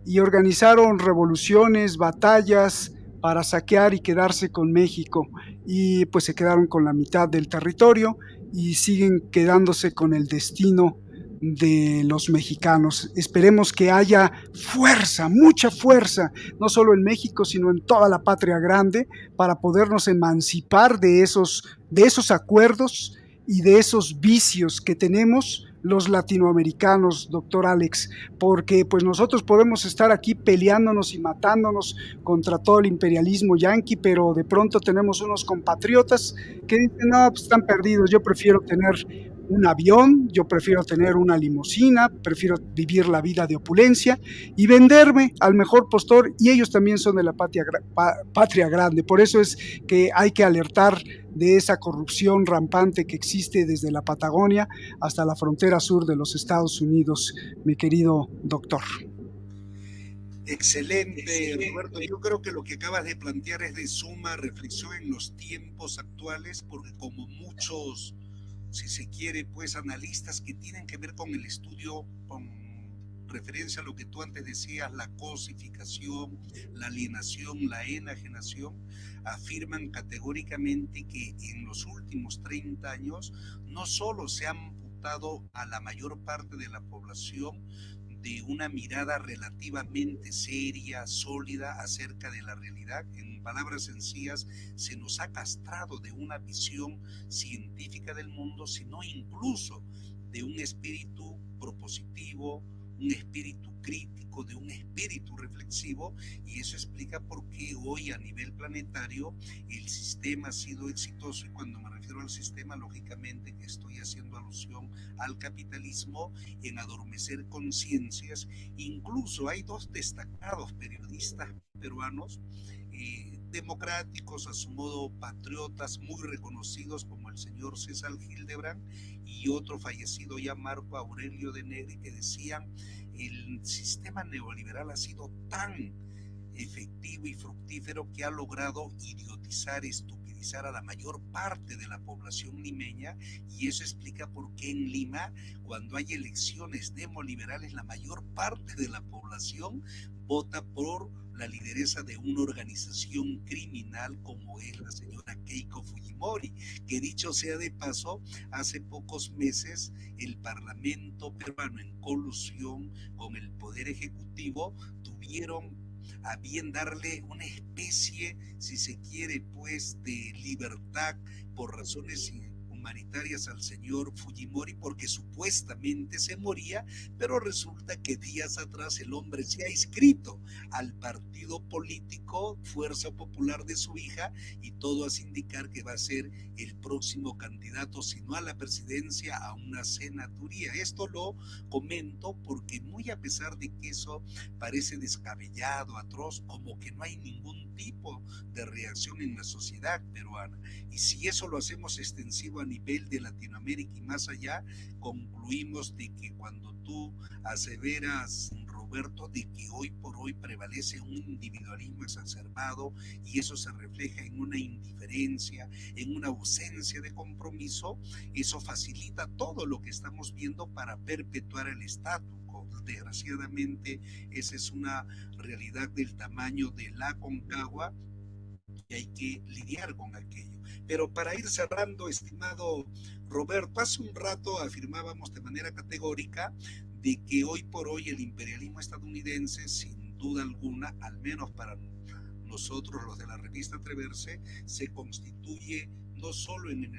y organizaron revoluciones, batallas para saquear y quedarse con México y pues se quedaron con la mitad del territorio y siguen quedándose con el destino de los mexicanos. Esperemos que haya fuerza, mucha fuerza, no solo en México, sino en toda la patria grande, para podernos emancipar de esos acuerdos y de esos vicios que tenemos los latinoamericanos, doctor Alex, porque pues nosotros podemos estar aquí peleándonos y matándonos contra todo el imperialismo yanqui, pero de pronto tenemos unos compatriotas que dicen, no, pues están perdidos, yo prefiero tener un avión, yo prefiero tener una limusina, prefiero vivir la vida de opulencia y venderme al mejor postor, y ellos también son de la patria grande. Por eso es que hay que alertar de esa corrupción rampante que existe desde la Patagonia hasta la frontera sur de los Estados Unidos, mi querido doctor. Excelente, Roberto. Yo creo que lo que acabas de plantear es de suma reflexión en los tiempos actuales, porque como muchos, si se quiere, pues analistas que tienen que ver con el estudio, con referencia a lo que tú antes decías, la cosificación, la alienación, la enajenación, afirman categóricamente que en los últimos 30 años no solo se han amputado a la mayor parte de la población de una mirada relativamente seria, sólida acerca de la realidad. En palabras sencillas, se nos ha castrado de una visión científica del mundo, sino incluso de un espíritu propositivo, un espíritu crítico, de un espíritu reflexivo, y eso explica por qué hoy a nivel planetario el sistema ha sido exitoso. Y cuando me refiero al sistema, lógicamente que estoy haciendo alusión al capitalismo, en adormecer conciencias. Incluso hay dos destacados periodistas peruanos, democráticos, a su modo patriotas, muy reconocidos, como el señor César Hildebrand y otro fallecido ya, Marco Aurelio de Negri, que decían: el sistema neoliberal ha sido tan efectivo y fructífero que ha logrado idiotizar, estupidizar a la mayor parte de la población limeña, y eso explica por qué en Lima, cuando hay elecciones demoliberales, la mayor parte de la población vota por la lideresa de una organización criminal como es la señora Keiko Fujimori, que dicho sea de paso, hace pocos meses el Parlamento peruano, en colusión con el Poder Ejecutivo, tuvieron a bien darle una especie, si se quiere, pues de libertad por razones humanitarias al señor Fujimori, porque supuestamente se moría, pero resulta que días atrás el hombre se ha inscrito al partido político Fuerza Popular de su hija, y todo hace indicar que va a ser el próximo candidato, si no a la presidencia, a una senaturía. Esto lo comento porque, muy a pesar de que eso parece descabellado, atroz, como que no hay ningún tipo de reacción en la sociedad peruana, y si eso lo hacemos extensivo a nivel de Latinoamérica y más allá, concluimos de que cuando tú aseveras, Roberto, de que hoy por hoy prevalece un individualismo exacerbado, y eso se refleja en una indiferencia, en una ausencia de compromiso, eso facilita todo lo que estamos viendo para perpetuar el estatus quo. Desgraciadamente, esa es una realidad del tamaño de la Concagua, y hay que lidiar con aquello. Pero para ir cerrando, estimado Roberto, hace un rato afirmábamos de manera categórica de que hoy por hoy el imperialismo estadounidense, sin duda alguna, al menos para nosotros los de la revista Atreverse, se constituye no solo en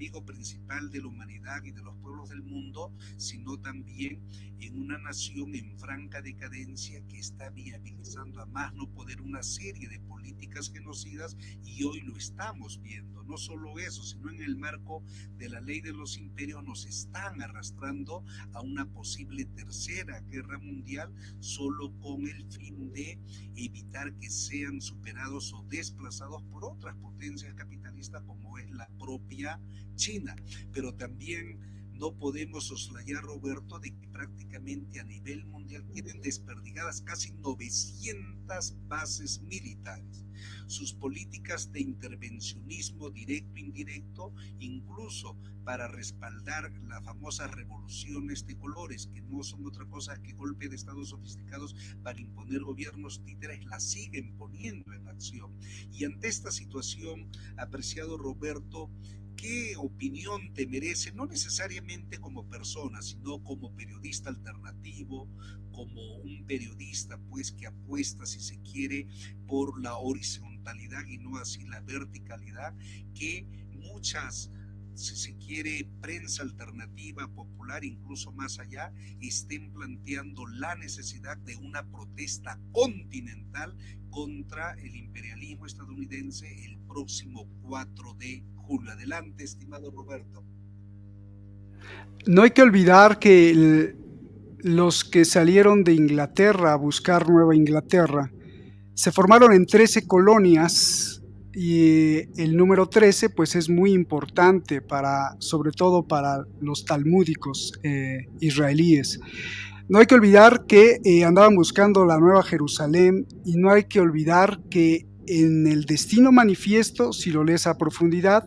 enemigo principal de la humanidad y de los pueblos del mundo, sino también en una nación en franca decadencia que está viabilizando a más no poder una serie de políticas genocidas, y hoy lo estamos viendo. No solo eso, sino en el marco de la ley de los imperios nos están arrastrando a una posible tercera guerra mundial, solo con el fin de evitar que sean superados o desplazados por otras potencias capitalistas como es la propia China. Pero también no podemos soslayar, Roberto, de que prácticamente a nivel mundial tienen desperdigadas casi 900 bases militares. Sus políticas de intervencionismo directo e indirecto, incluso para respaldar las famosas revoluciones de colores, que no son otra cosa que golpe de estado sofisticados para imponer gobiernos títeres, las siguen poniendo en acción. Y ante esta situación, apreciado Roberto, ¿qué opinión te merece? No necesariamente como persona, sino como periodista alternativo, como un periodista pues que apuesta, si se quiere, por la horizontalidad y no así la verticalidad, que muchas, si se quiere, prensa alternativa, popular, incluso más allá, estén planteando la necesidad de una protesta continental contra el imperialismo estadounidense el próximo 4 de julio. Adelante, estimado Roberto. No hay que olvidar que los que salieron de Inglaterra a buscar Nueva Inglaterra se formaron en 13 colonias, y el número 13 pues es muy importante para, sobre todo para los talmúdicos israelíes. No hay que olvidar que andaban buscando la Nueva Jerusalén, y no hay que olvidar que en el destino manifiesto, si lo lees a profundidad,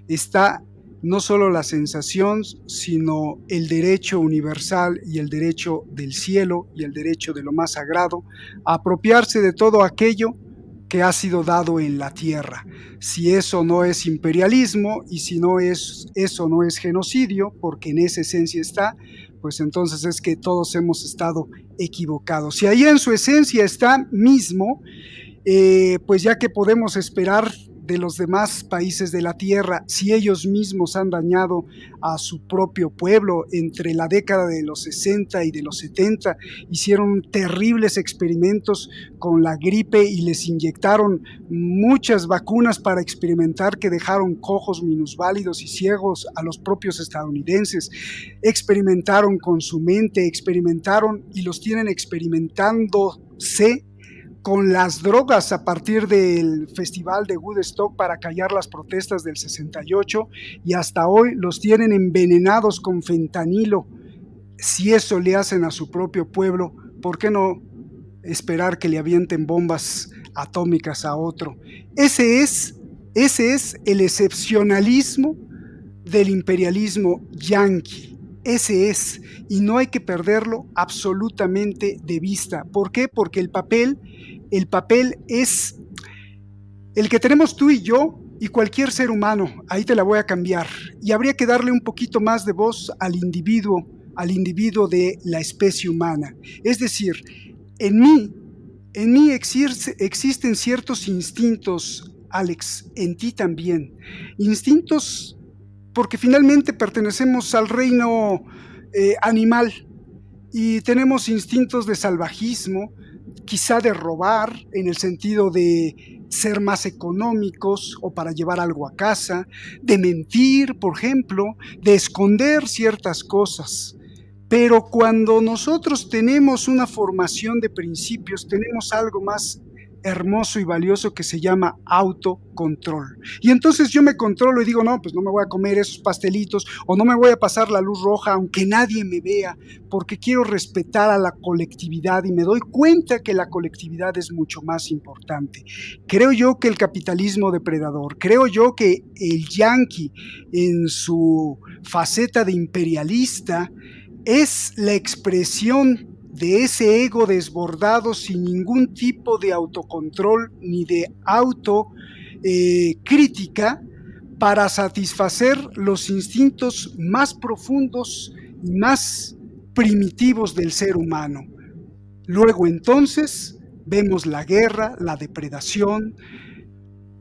está no solo la sensación, sino el derecho universal y el derecho del cielo y el derecho de lo más sagrado a apropiarse de todo aquello que ha sido dado en la tierra. Si eso no es imperialismo y si no es, eso no es genocidio, porque en esa esencia está, pues entonces es que todos hemos estado equivocados. Si ahí en su esencia está mismo, pues ya que podemos esperar de los demás países de la tierra, si ellos mismos han dañado a su propio pueblo entre la década de los 60 y de los 70, hicieron terribles experimentos con la gripe y les inyectaron muchas vacunas para experimentar que dejaron cojos, minusválidos y ciegos a los propios estadounidenses. Experimentaron con su mente, experimentaron y los tienen experimentándose con las drogas a partir del festival de Woodstock para callar las protestas del 68, y hasta hoy los tienen envenenados con fentanilo. Si eso le hacen a su propio pueblo, ¿por qué no esperar que le avienten bombas atómicas a otro? Ese es el excepcionalismo del imperialismo yanqui. Ese es, y no hay que perderlo absolutamente de vista. ¿Por qué? Porque el papel es el que tenemos tú y yo y cualquier ser humano. Ahí te la voy a cambiar. Y habría que darle un poquito más de voz al individuo de la especie humana. Es decir, en mí existen ciertos instintos, Alex, en ti también. Instintos porque finalmente pertenecemos al reino animal y tenemos instintos de salvajismo, quizá de robar en el sentido de ser más económicos o para llevar algo a casa, de mentir, por ejemplo, de esconder ciertas cosas. Pero cuando nosotros tenemos una formación de principios, tenemos algo más hermoso y valioso que se llama autocontrol. Y entonces yo me controlo y digo, no, pues no me voy a comer esos pastelitos o no me voy a pasar la luz roja aunque nadie me vea, porque quiero respetar a la colectividad y me doy cuenta que la colectividad es mucho más importante. Creo yo que el capitalismo depredador, creo yo que el yanqui en su faceta de imperialista es la expresión de ese ego desbordado sin ningún tipo de autocontrol ni de autocrítica para satisfacer los instintos más profundos y más primitivos del ser humano. Luego entonces vemos la guerra, la depredación,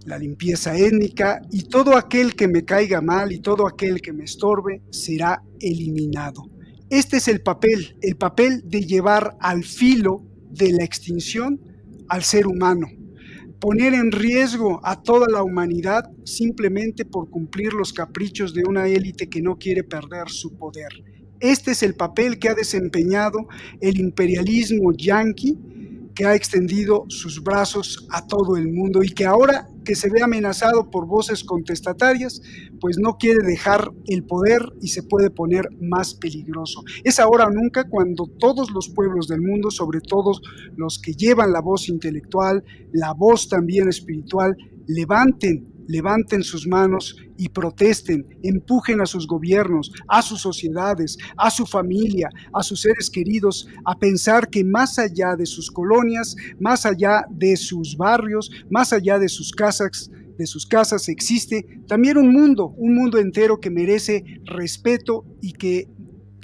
la limpieza étnica, y todo aquel que me caiga mal y todo aquel que me estorbe será eliminado. Este es el papel de llevar al filo de la extinción al ser humano, poner en riesgo a toda la humanidad simplemente por cumplir los caprichos de una élite que no quiere perder su poder. Este es el papel que ha desempeñado el imperialismo yanqui, que ha extendido sus brazos a todo el mundo y que ahora que se ve amenazado por voces contestatarias, pues no quiere dejar el poder y se puede poner más peligroso. Es ahora o nunca cuando todos los pueblos del mundo, sobre todo los que llevan la voz intelectual, la voz también espiritual, levanten sus manos y protesten, empujen a sus gobiernos, a sus sociedades, a su familia, a sus seres queridos, a pensar que más allá de sus colonias, más allá de sus barrios, más allá de sus casas existe también un mundo entero que merece respeto y que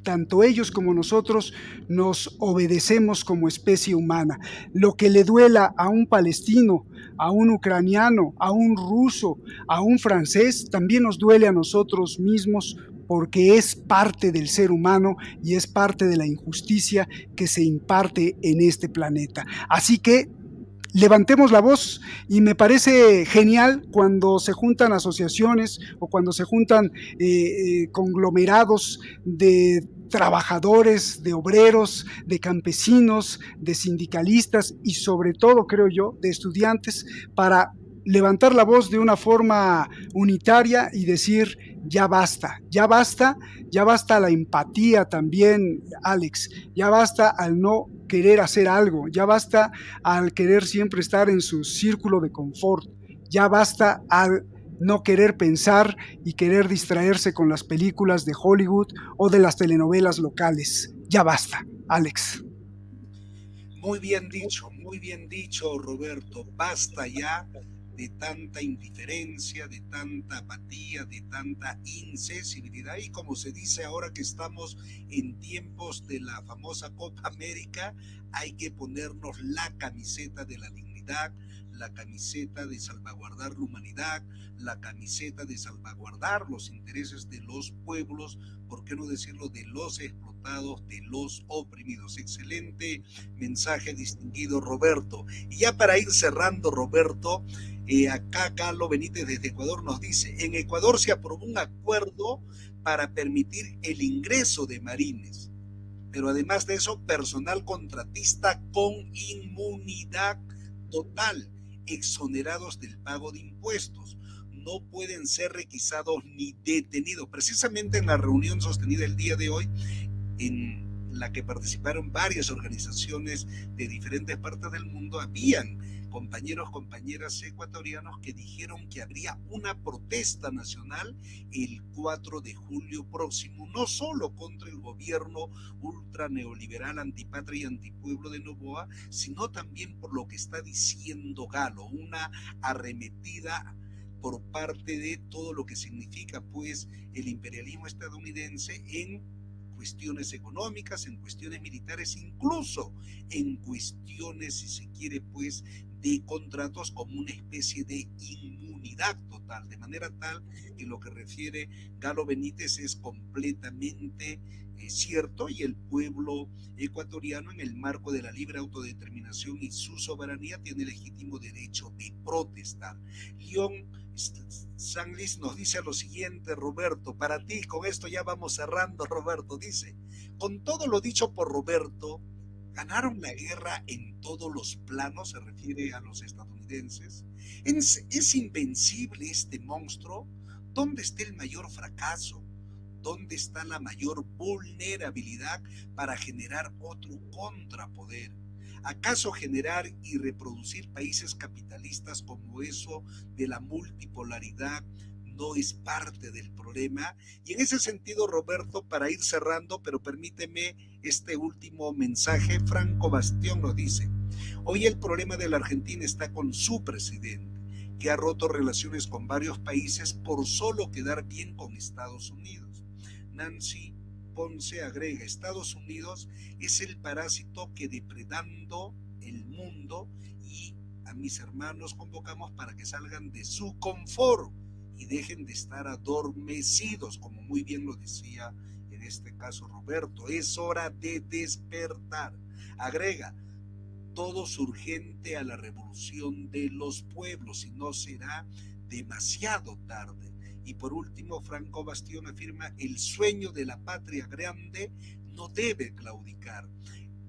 tanto ellos como nosotros nos obedecemos como especie humana. Lo que le duela a un palestino, a un ucraniano, a un ruso, a un francés, también nos duele a nosotros mismos, porque es parte del ser humano y es parte de la injusticia que se imparte en este planeta. Así que levantemos la voz, y me parece genial cuando se juntan asociaciones o cuando se juntan conglomerados de trabajadores, de obreros, de campesinos, de sindicalistas y sobre todo, creo yo, de estudiantes, para levantar la voz de una forma unitaria y decir ya basta, ya basta, ya basta la empatía también, Alex, ya basta al no querer hacer algo, ya basta al querer siempre estar en su círculo de confort, ya basta al no querer pensar y querer distraerse con las películas de Hollywood o de las telenovelas locales. Ya basta, Alex. Muy bien dicho, Roberto. Basta ya de tanta indiferencia, de tanta apatía, de tanta insensibilidad. Y como se dice ahora que estamos en tiempos de la famosa Copa América, hay que ponernos la camiseta de la dignidad, la camiseta de salvaguardar la humanidad, la camiseta de salvaguardar los intereses de los pueblos, ¿por qué no decirlo?, de los explotados, de los oprimidos. Excelente mensaje, distinguido Roberto. Y ya para ir cerrando, Roberto, acá Carlos Benítez desde Ecuador nos dice: en Ecuador se aprobó un acuerdo para permitir el ingreso de marines, pero además de eso, personal contratista con inmunidad total, exonerados del pago de impuestos. No pueden ser requisados ni detenidos. Precisamente en la reunión sostenida el día de hoy, en la que participaron varias organizaciones de diferentes partes del mundo, habían compañeras ecuatorianos que dijeron que habría una protesta nacional el 4 de julio próximo, no solo contra el gobierno ultra neoliberal, antipatria y antipueblo de Noboa, sino también por lo que está diciendo Galo, una arremetida por parte de todo lo que significa pues el imperialismo estadounidense en cuestiones económicas, en cuestiones militares, incluso en cuestiones, si se quiere, pues, de contratos, como una especie de inmunidad total, de manera tal que lo que refiere Galo Benítez es completamente cierto, y el pueblo ecuatoriano, en el marco de la libre autodeterminación y su soberanía, tiene legítimo derecho de protestar. León Sanglis nos dice lo siguiente, Roberto, para ti, con esto ya vamos cerrando, Roberto, dice: con todo lo dicho por Roberto, ¿ganaron la guerra en todos los planos? Se refiere a los estadounidenses. ¿Es invencible este monstruo? ¿Dónde está el mayor fracaso? ¿Dónde está la mayor vulnerabilidad para generar otro contrapoder? ¿Acaso generar y reproducir países capitalistas como eso de la multipolaridad no es parte del problema? Y en ese sentido, Roberto, para ir cerrando, pero permíteme este último mensaje, Franco Bastión nos dice: hoy el problema de la Argentina está con su presidente, que ha roto relaciones con varios países por solo quedar bien con Estados Unidos. Nancy Ponce agrega: Estados Unidos es el parásito que, depredando el mundo y a mis hermanos convocamos para que salgan de su confort y dejen de estar adormecidos, como muy bien lo decía en este caso Roberto. Es hora de despertar. Agrega, todo es urgente a la revolución de los pueblos, y no será demasiado tarde. Y por último, Franco Bastión afirma: el sueño de la patria grande no debe claudicar.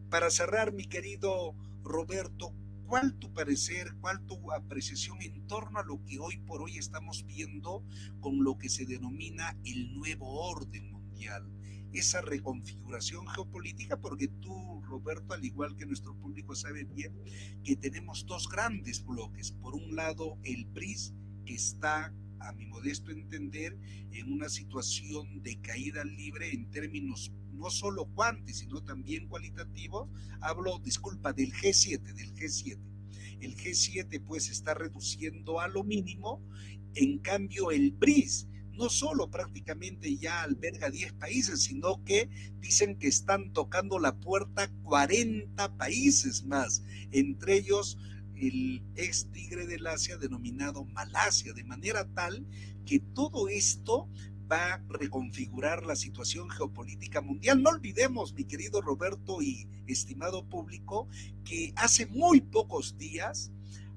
Para cerrar, mi querido Roberto, ¿cuál tu parecer, cuál tu apreciación en torno a lo que hoy por hoy estamos viendo con lo que se denomina el nuevo orden mundial? Esa reconfiguración geopolítica, porque tú, Roberto, al igual que nuestro público, sabe bien que tenemos dos grandes bloques. Por un lado, el BRICS, que está, a mi modesto entender, en una situación de caída libre en términos no solo cuanti, sino también cualitativos. Hablo, disculpa, del G7. El G7 pues está reduciendo a lo mínimo. En cambio, el BRICS no solo prácticamente ya alberga 10 países, sino que dicen que están tocando la puerta 40 países más, entre ellos el ex tigre del Asia denominado Malasia, de manera tal que todo esto va a reconfigurar la situación geopolítica mundial. No olvidemos, mi querido Roberto y estimado público, que hace muy pocos días,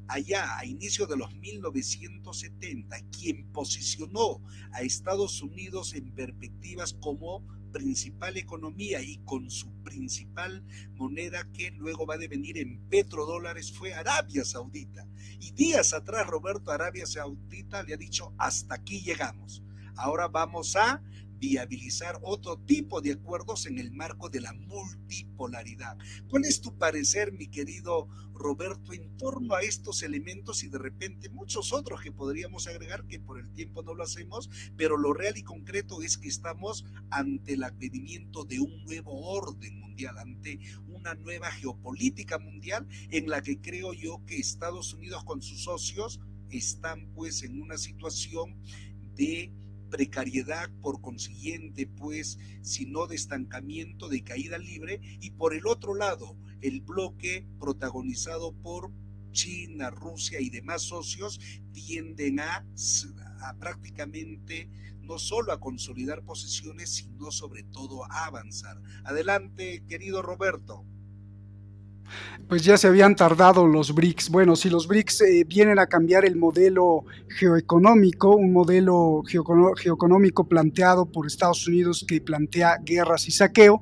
allá a inicio de los 1970, quien posicionó a Estados Unidos en perspectivas como principal economía y con su principal moneda, que luego va a devenir en petrodólares, fue Arabia Saudita. Y días atrás, Roberto, Arabia Saudita le ha dicho: hasta aquí llegamos. Ahora vamos a viabilizar otro tipo de acuerdos en el marco de la multipolaridad. ¿Cuál es tu parecer, mi querido Roberto, en torno a estos elementos y de repente muchos otros que podríamos agregar, que por el tiempo no lo hacemos, pero lo real y concreto es que estamos ante el advenimiento de un nuevo orden mundial, ante una nueva geopolítica mundial en la que creo yo que Estados Unidos con sus socios están pues en una situación de precariedad, por consiguiente, pues, si no de estancamiento, de caída libre, y por el otro lado, el bloque protagonizado por China, Rusia y demás socios tienden a prácticamente no solo a consolidar posiciones, sino sobre todo a avanzar. Adelante, querido Roberto. Pues ya se habían tardado los BRICS. Bueno, si los BRICS vienen a cambiar el modelo geoeconómico, un modelo geoeconómico planteado por Estados Unidos que plantea guerras y saqueo,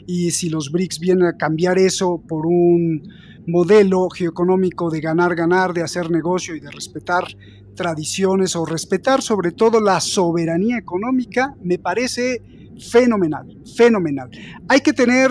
y si los BRICS vienen a cambiar eso por un modelo geoeconómico de ganar, de hacer negocio y de respetar tradiciones o respetar sobre todo la soberanía económica, me parece fenomenal. Hay que tener,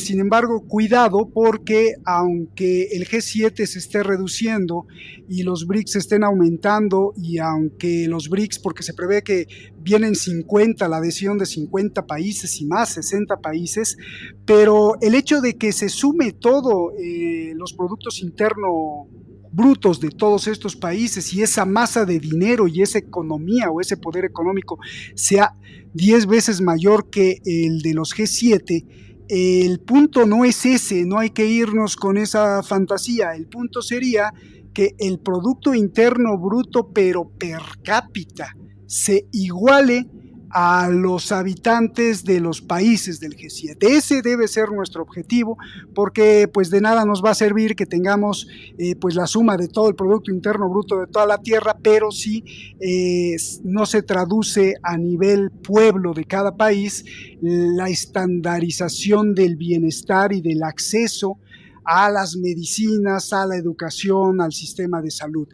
sin embargo, cuidado, porque aunque el G7 se esté reduciendo y los BRICS estén aumentando, y aunque los BRICS, porque se prevé que vienen 50, la adhesión de 50 países y más, 60 países, pero el hecho de que se sume todo, los productos internos brutos de todos estos países, y esa masa de dinero y esa economía o ese poder económico sea 10 veces mayor que el de los G7, el punto no es ese, no hay que irnos con esa fantasía. El punto sería que el Producto Interno Bruto, pero per cápita, se iguale a los habitantes de los países del G7. Ese debe ser nuestro objetivo, porque pues de nada nos va a servir que tengamos pues la suma de todo el Producto Interno Bruto de toda la tierra, pero si no se traduce a nivel pueblo de cada país la estandarización del bienestar y del acceso a las medicinas, a la educación, al sistema de salud.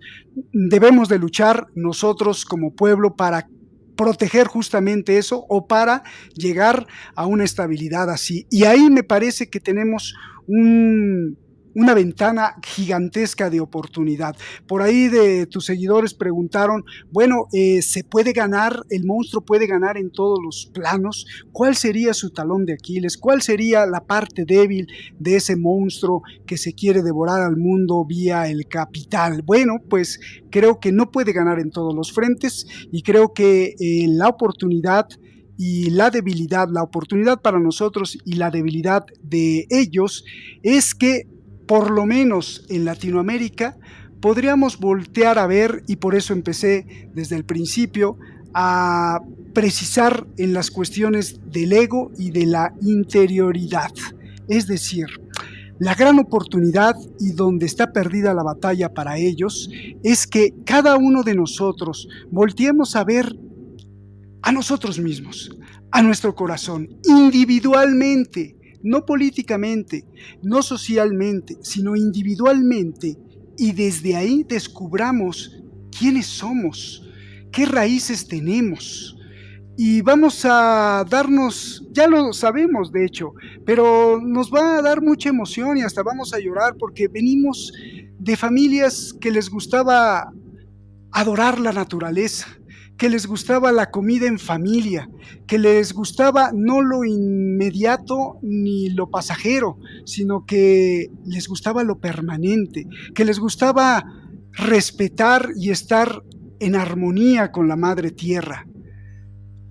Debemos de luchar nosotros como pueblo para proteger justamente eso, o para llegar a una estabilidad así. Y ahí me parece que tenemos una ventana gigantesca de oportunidad. Por ahí de tus seguidores preguntaron, bueno, ¿se puede ganar? ¿El monstruo puede ganar en todos los planos? ¿Cuál sería su talón de Aquiles? ¿Cuál sería la parte débil de ese monstruo que se quiere devorar al mundo vía el capital? Bueno, pues creo que no puede ganar en todos los frentes, y creo que la oportunidad y la debilidad, la oportunidad para nosotros y la debilidad de ellos, es que por lo menos en Latinoamérica podríamos voltear a ver, y por eso empecé desde el principio a precisar en las cuestiones del ego y de la interioridad. Es decir, la gran oportunidad y donde está perdida la batalla para ellos es que cada uno de nosotros volteemos a ver a nosotros mismos, a nuestro corazón, individualmente, no políticamente, no socialmente, sino individualmente, y desde ahí descubramos quiénes somos, qué raíces tenemos. Y vamos a darnos, ya lo sabemos de hecho, pero nos va a dar mucha emoción y hasta vamos a llorar porque venimos de familias que les gustaba adorar la naturaleza, que les gustaba la comida en familia, que les gustaba no lo inmediato ni lo pasajero, sino que les gustaba lo permanente, que les gustaba respetar y estar en armonía con la madre tierra.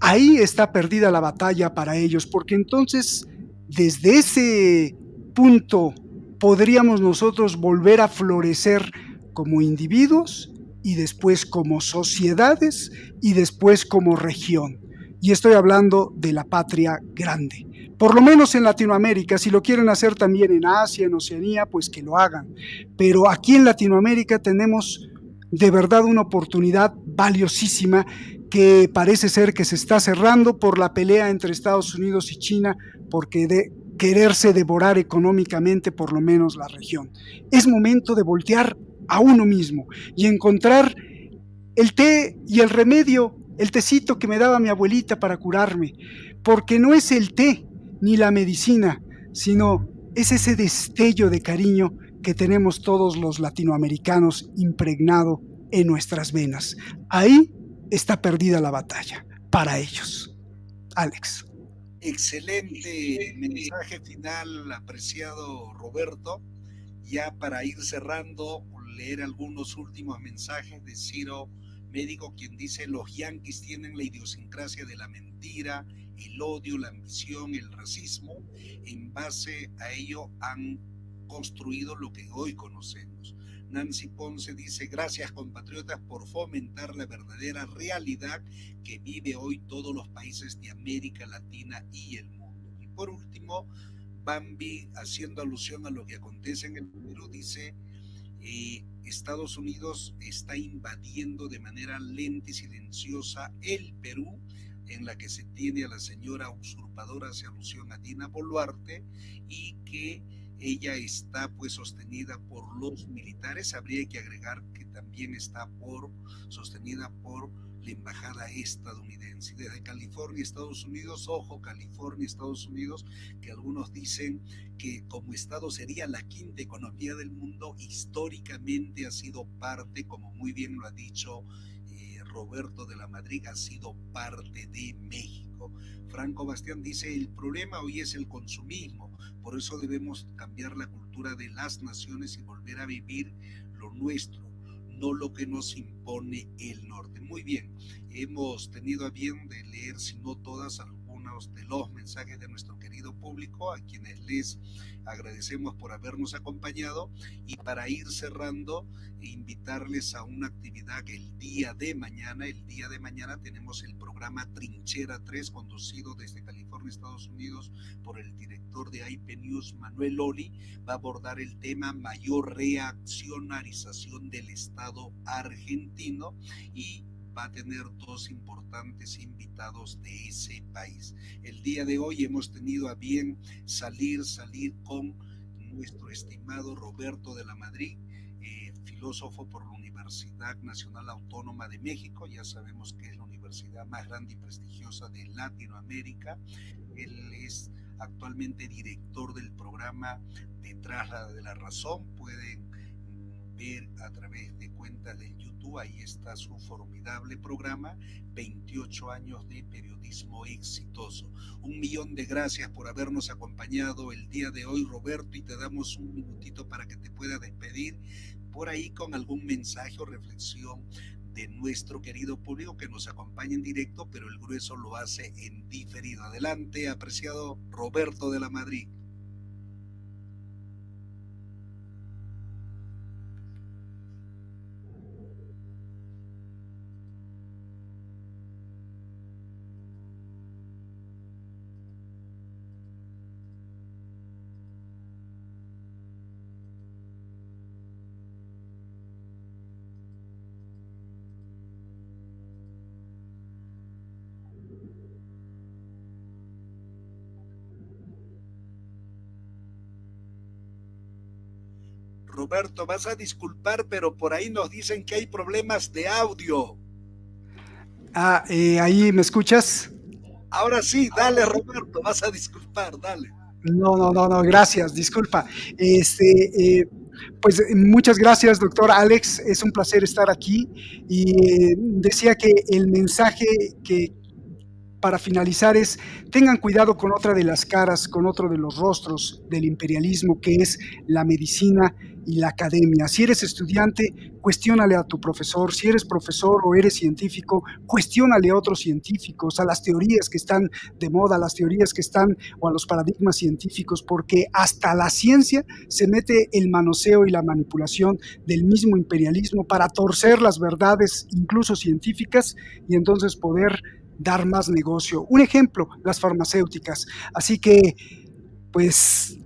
Ahí está perdida la batalla para ellos, porque entonces desde ese punto podríamos nosotros volver a florecer como individuos y después como sociedades y después como región. Y estoy hablando de la patria grande. Por lo menos en Latinoamérica, si lo quieren hacer también en Asia, en Oceanía, pues que lo hagan. Pero aquí en Latinoamérica tenemos de verdad una oportunidad valiosísima que parece ser que se está cerrando por la pelea entre Estados Unidos y China, porque de quererse devorar económicamente por lo menos la región. Es momento de voltear a uno mismo y encontrar el té y el remedio, el tecito que me daba mi abuelita para curarme, porque no es el té ni la medicina, sino es ese destello de cariño que tenemos todos los latinoamericanos impregnado en nuestras venas. Ahí está perdida la batalla para ellos. Alex. Excelente mensaje final, apreciado Roberto. Ya para ir cerrando, leer algunos últimos mensajes de Ciro Médico, quien dice: los yanquis tienen la idiosincrasia de la mentira, el odio, la ambición, el racismo. En base a ello han construido lo que hoy conocemos. Nancy Ponce dice: gracias compatriotas por fomentar la verdadera realidad que vive hoy todos los países de América Latina y el mundo. Y por último, Bambi, haciendo alusión a lo que acontece en el Perú, dice: Estados Unidos está invadiendo de manera lenta y silenciosa el Perú, en la que se tiene a la señora usurpadora, hace alusión a Dina Boluarte, y que ella está pues sostenida por los militares. Habría que agregar que también está sostenida por la embajada estadounidense. Desde California, Estados Unidos, ojo, California, Estados Unidos, que algunos dicen que como estado sería la quinta economía del mundo, históricamente ha sido parte, como muy bien lo ha dicho Roberto de la Madrid, ha sido parte de México. Franco Bastián dice: el problema hoy es el consumismo, por eso debemos cambiar la cultura de las naciones y volver a vivir lo nuestro, no lo que nos impone el norte. Muy bien, hemos tenido a bien de leer, si no todas, algunos de los mensajes de nuestro querido público, a quienes les agradecemos por habernos acompañado, y para ir cerrando, invitarles a una actividad que el día de mañana tenemos el programa Trinchera 3, conducido desde California, Estados Unidos, por el director de IP News, Manuel Oli. Va a abordar el tema mayor reaccionarización del Estado argentino y va a tener dos importantes invitados de ese país. El día de hoy hemos tenido a bien salir con nuestro estimado Roberto de la Madrid, filósofo por la Universidad Nacional Autónoma de México. Ya sabemos que es la universidad más grande y prestigiosa de Latinoamérica. Él es actualmente director del programa Detrás de la Razón. Pueden ver a través de cuentas de YouTube, ahí está su formidable programa, 28 años de periodismo exitoso. 1.000.000 de gracias por habernos acompañado el día de hoy, Roberto, y te damos un minutito para que te puedas despedir por ahí con algún mensaje o reflexión de nuestro querido público que nos acompaña en directo, pero el grueso lo hace en diferido. Adelante, apreciado Roberto de la Madrid. Roberto, vas a disculpar, pero por ahí nos dicen que hay problemas de audio. ¿Ahí me escuchas? Ahora sí, dale, Roberto, vas a disculpar, dale. No, no, no, no, gracias, disculpa. Pues muchas gracias, doctor Alex. Es un placer estar aquí. Y decía que el mensaje que para finalizar es, tengan cuidado con otra de las caras, con otro de los rostros del imperialismo, que es la medicina y la academia. Si eres estudiante, cuestiónale a tu profesor. Si eres profesor o eres científico, cuestiónale a otros científicos, a las teorías que están de moda, a las teorías que están, o a los paradigmas científicos, porque hasta la ciencia se mete el manoseo y la manipulación del mismo imperialismo para torcer las verdades, incluso científicas, y entonces poder dar más negocio. Un ejemplo, las farmacéuticas. Así que, pues,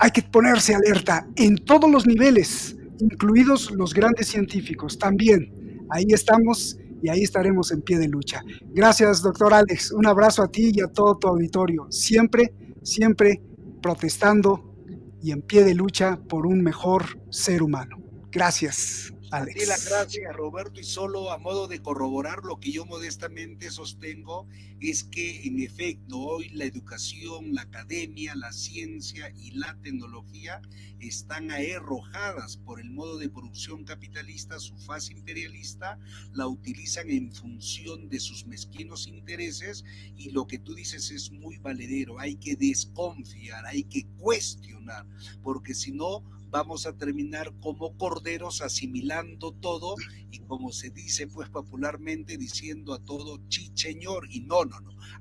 hay que ponerse alerta en todos los niveles, incluidos los grandes científicos. También, ahí estamos y ahí estaremos en pie de lucha. Gracias, doctor Alex. Un abrazo a ti y a todo tu auditorio. Siempre, siempre protestando y en pie de lucha por un mejor ser humano. Gracias, A ti las Alex. gracias, Roberto, y solo a modo de corroborar lo que yo modestamente sostengo es que en efecto hoy la educación, la academia, la ciencia y la tecnología están arrojadas por el modo de producción capitalista, su fase imperialista, la utilizan en función de sus mezquinos intereses, y lo que tú dices es muy valedero. Hay que desconfiar, hay que cuestionar, porque si no vamos a terminar como corderos asimilando todo y, como se dice pues popularmente, diciendo a todo chicheñor. Y no,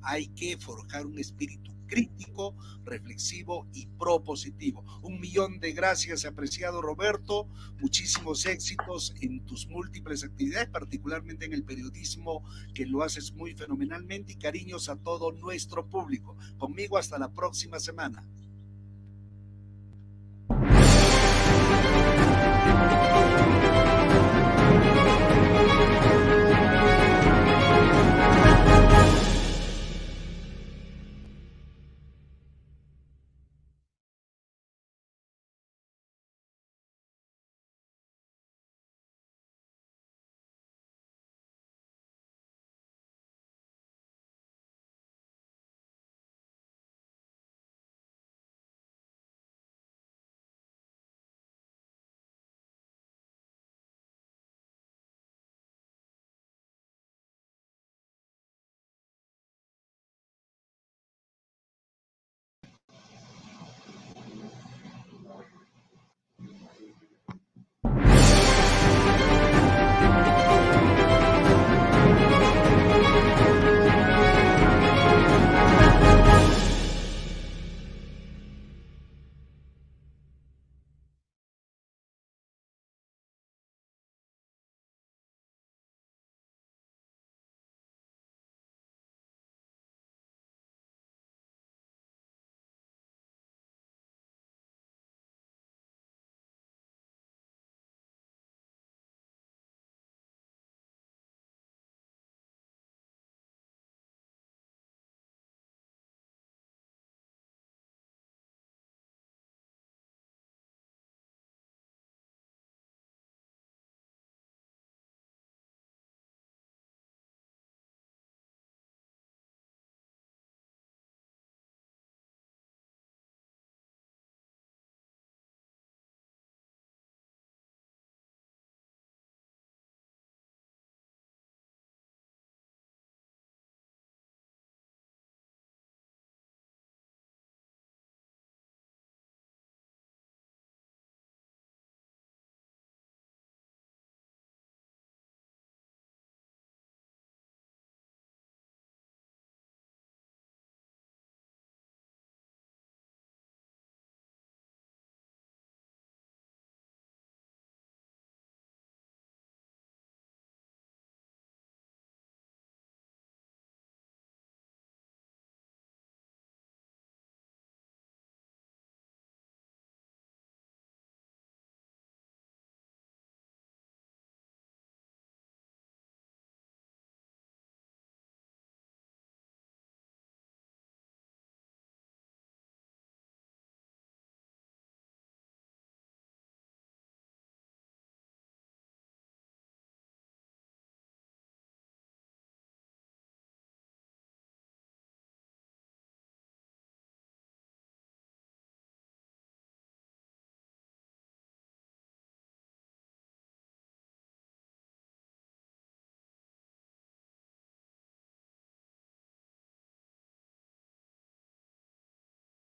hay que forjar un espíritu crítico, reflexivo y propositivo. 1.000.000 de gracias, apreciado Roberto, muchísimos éxitos en tus múltiples actividades, particularmente en el periodismo, que lo haces muy fenomenalmente, y cariños a todo nuestro público. Conmigo hasta la próxima semana.